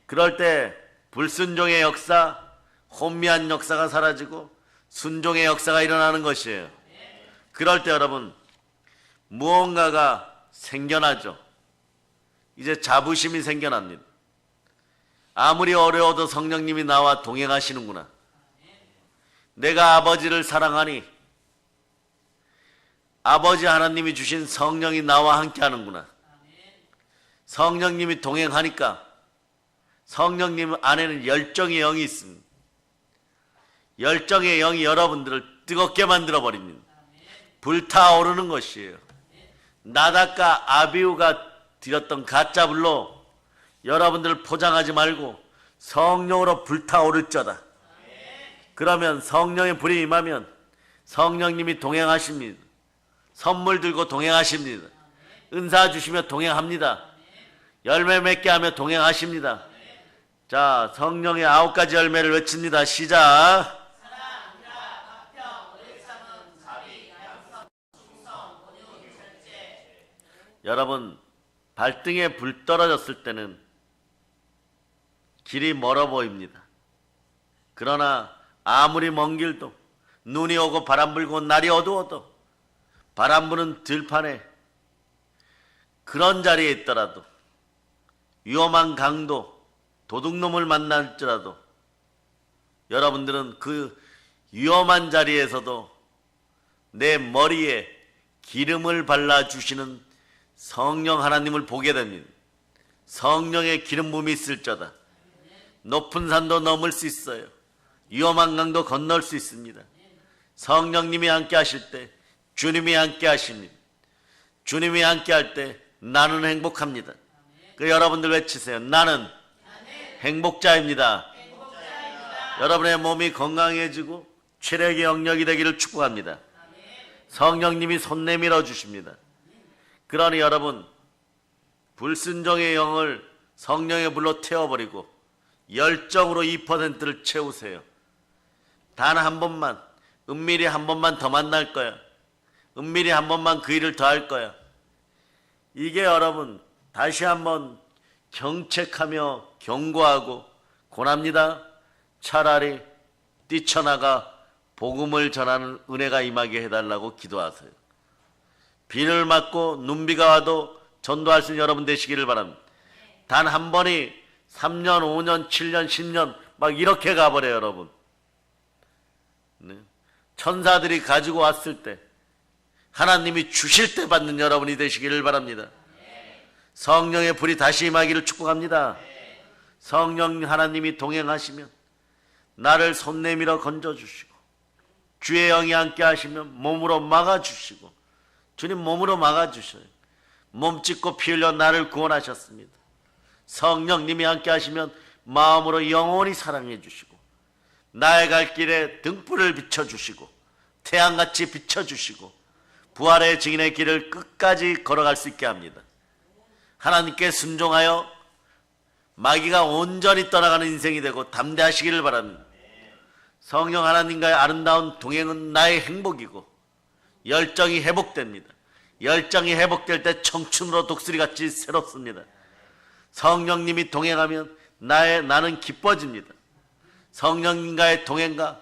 그럴 때 불순종의 역사, 혼미한 역사가 사라지고 순종의 역사가 일어나는 것이에요. 그럴 때 여러분 무언가가 생겨나죠. 이제 자부심이 생겨납니다. 아무리 어려워도 성령님이 나와 동행하시는구나. 내가 아버지를 사랑하니 아버지 하나님이 주신 성령이 나와 함께 하는구나. 성령님이 동행하니까 성령님 안에는 열정의 영이 있습니다. 열정의 영이 여러분들을 뜨겁게 만들어버립니다. 불타오르는 것이에요. 나답과 아비후가 드렸던 가짜불로 여러분들을 포장하지 말고 성령으로 불타오를저다. 그러면 성령의 불이 임하면 성령님이 동행하십니다. 선물 들고 동행하십니다. 은사 주시며 동행합니다. 열매 맺게 하며 동행하십니다. 자, 성령의 9가지 열매를 외칩니다. 시작. 여러분, 발등에 불 떨어졌을 때는 길이 멀어 보입니다. 그러나 아무리 먼 길도 눈이 오고 바람 불고 날이 어두워도 바람 부는 들판에 그런 자리에 있더라도 위험한 강도 도둑놈을 만날지라도 여러분들은 그 위험한 자리에서도 내 머리에 기름을 발라주시는 성령 하나님을 보게 됩니다. 성령의 기름 부음이 있을 자다. 높은 산도 넘을 수 있어요. 위험한 강도 건널 수 있습니다. 성령님이 함께 하실 때 주님이 함께 하십니다. 주님이 함께 할 때 나는 행복합니다. 그 여러분들 외치세요. 나는 행복자입니다. 여러분의 몸이 건강해지고 체력의 영역이 되기를 축복합니다. 성령님이 손 내밀어 주십니다. 그러니 여러분, 불순종의 영을 성령의 불로 태워버리고 열정으로 2%를 채우세요. 단 한 번만, 은밀히 한 번만 더 만날 거야. 은밀히 한 번만 그 일을 더 할 거야. 이게 여러분 다시 한번 경책하며 경고하고 권합니다. 차라리 뛰쳐나가 복음을 전하는 은혜가 임하게 해달라고 기도하세요. 비를 맞고 눈비가 와도 전도할 수 있는 여러분 되시기를 바랍니다. 단 한 번이 3년, 5년, 7년, 10년 막 이렇게 가버려요, 여러분. 네. 천사들이 가지고 왔을 때 하나님이 주실 때 받는 여러분이 되시기를 바랍니다. 성령의 불이 다시 임하기를 축복합니다. 성령 하나님이 동행하시면 나를 손 내밀어 건져주시고 주의 영이 함께 하시면 몸으로 막아주시고 주님 몸으로 막아주셔요. 몸 찢고 피 흘려 나를 구원하셨습니다. 성령님이 함께 하시면 마음으로 영원히 사랑해 주시고 나의 갈 길에 등불을 비춰주시고 태양같이 비춰주시고 부활의 증인의 길을 끝까지 걸어갈 수 있게 합니다. 하나님께 순종하여 마귀가 온전히 떠나가는 인생이 되고 담대하시기를 바랍니다. 성령 하나님과의 아름다운 동행은 나의 행복이고 열정이 회복됩니다. 열정이 회복될 때 청춘으로 독수리같이 새롭습니다. 성령님이 동행하면 나는 기뻐집니다. 성령님과의 동행과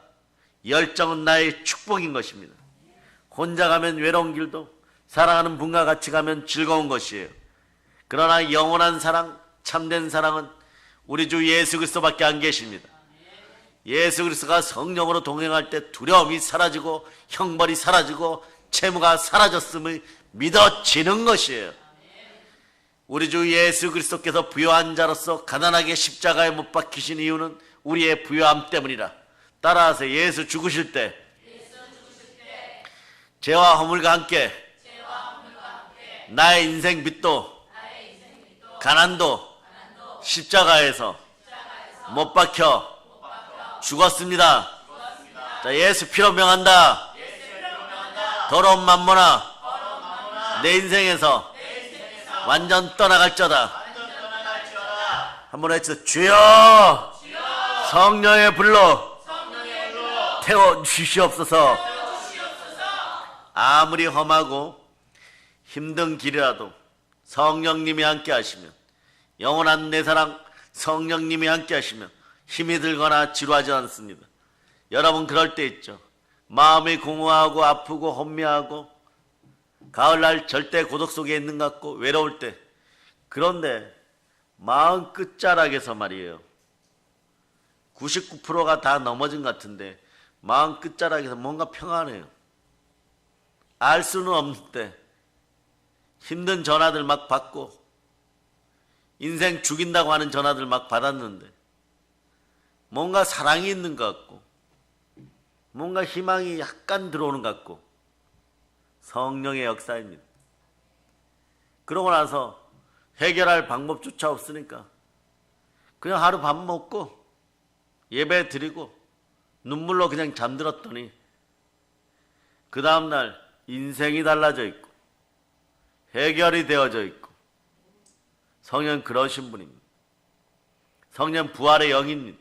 열정은 나의 축복인 것입니다. 혼자 가면 외로운 길도 사랑하는 분과 같이 가면 즐거운 것이에요. 그러나 영원한 사랑, 참된 사랑은 우리 주 예수 그리스도밖에 안 계십니다. 예수 그리스도가 성령으로 동행할 때 두려움이 사라지고 형벌이 사라지고 채무가 사라졌음을 믿어지는 것이에요. 우리 주 예수 그리스도께서 부요한 자로서 가난하게 십자가에 못 박히신 이유는 우리의 부요함 때문이라. 따라서 예수 죽으실 때 죄와 허물과 함께 나의 인생 빚도 가난도 십자가에서 못 박혀 죽었습니다. 자, 예수 피로 명한다. 더러운 맘모나 내 인생에서 완전 떠나갈저다. 한번 외쳐 주여 성령의 불로 태워 주시옵소서. 아무리 험하고 힘든 길이라도 성령님이 함께 하시면 영원한 내 사랑 성령님이 함께 하시면 힘이 들거나 지루하지 않습니다. 여러분 그럴 때 있죠. 마음이 공허하고 아프고 혼미하고 가을날 절대 고독 속에 있는 것 같고 외로울 때, 그런데 마음 끝자락에서 말이에요, 99%가 다 넘어진 것 같은데 마음 끝자락에서 뭔가 평안해요. 알 수는 없을 때 힘든 전화들 막 받고 인생 죽인다고 하는 전화들 막 받았는데 뭔가 사랑이 있는 것 같고 뭔가 희망이 약간 들어오는 것 같고 성령의 역사입니다. 그러고 나서 해결할 방법조차 없으니까 그냥 하루 밥 먹고 예배 드리고 눈물로 그냥 잠들었더니 그 다음날 인생이 달라져 있고 해결이 되어져 있고, 성령 그러신 분입니다. 성령 부활의 영입니다.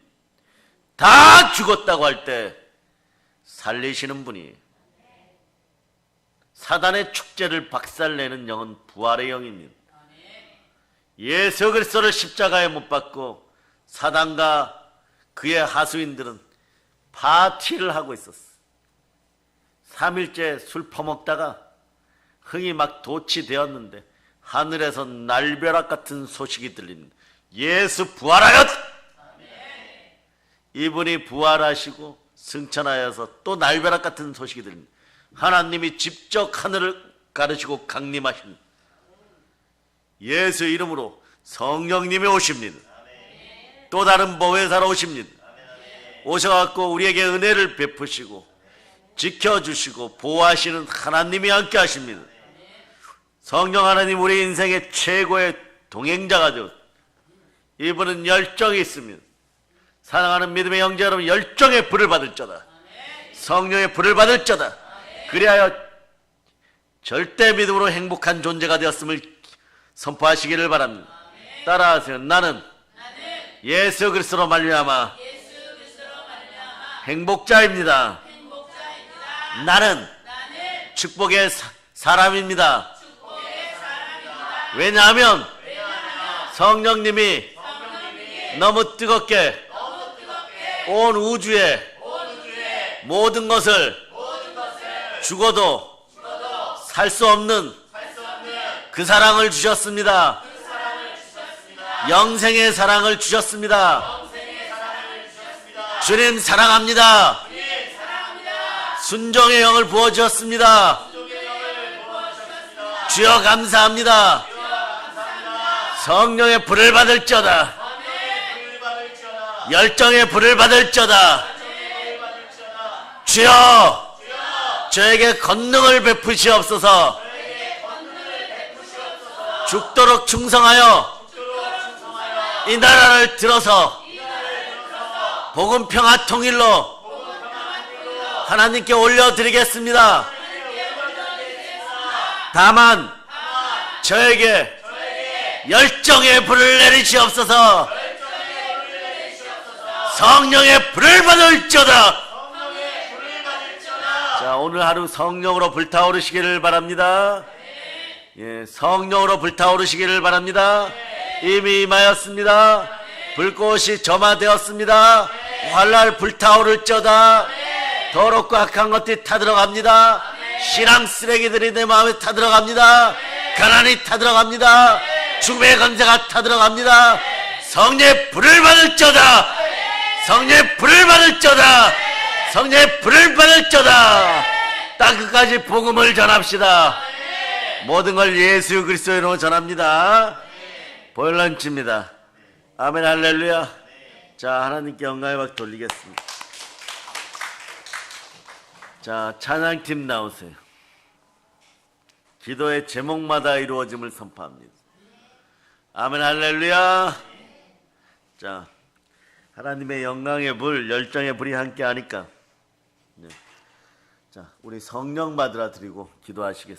다 죽었다고 할 때 살리시는 분이에요. 사단의 축제를 박살내는 영은 부활의 영입니다. 예수 그리스도를 십자가에 못 박고 사단과 그의 하수인들은 파티를 하고 있었어. 3일째 술 퍼먹다가 흥이 막 도치되었는데 하늘에서 날벼락 같은 소식이 들립니다. 예수 부활하였! 이분이 부활하시고 승천하여서 또 날벼락 같은 소식이 들립니다. 하나님이 직접 하늘을 가르시고 강림하십니다. 예수 이름으로 성령님이 오십니다. 또 다른 보혜사로 오십니다. 오셔갖고 우리에게 은혜를 베푸시고 지켜주시고 보호하시는 하나님이 함께 하십니다. 성령 하나님 우리 인생의 최고의 동행자가 되어 이분은 열정이 있습니다. 사랑하는 믿음의 형제 여러분, 열정의 불을 받을 자다. 성령의 불을 받을 자다. 그리하여 절대 믿음으로 행복한 존재가 되었음을 선포하시기를 바랍니다. 따라하세요. 나는 예수 그리스도로 말미암아 행복자입니다. 나는 축복의 사람입니다. 왜냐하면 성령님이 너무 뜨겁게 온 우주에 모든 것을 죽어도 살 수 없는 그 사랑을 주셨습니다. 영생의 사랑을 주셨습니다. 주님 사랑합니다. 순종의 영을 부어주셨습니다. 주여 감사합니다. 성령의 불을 받을지어다. 열정의 불을 받을지어다. 주여 저에게 권능을 베푸시옵소서. 죽도록 충성하여 이 나라를 들어서 복음 평화 통일로 하나님께 올려드리겠습니다. 다만 저에게 열정의 불을 내리시옵소서. 성령의 불을 받을지어다. 자, 오늘 하루 성령으로 불타오르시기를 바랍니다. 예, 성령으로 불타오르시기를 바랍니다. 이미 임하였습니다. 불꽃이 점화되었습니다. 활날 불타오를지어다. 더럽고 악한 것들이 타들어갑니다. 신앙 쓰레기들이 내 마음에 타들어갑니다. 가난이 타들어갑니다. 죽음의 권세가 타들어갑니다. 성령의 불을 받을지어다. 성령의 불을 받을지어다. 성령의 불을 받을지어다. 땅 끝까지 복음을 전합시다. 모든 걸 예수 그리스도의 이름으로 전합니다. 보혈런치입니다. 아멘 할렐루야. 자, 하나님께 영광의 박 돌리겠습니다. 자, 찬양팀 나오세요. 기도의 제목마다 이루어짐을 선포합니다. 아멘 할렐루야. 자, 하나님의 영광의 불, 열정의 불이 함께 하니까 네. 자, 우리 성령 받으라 드리고 기도하시겠습니다.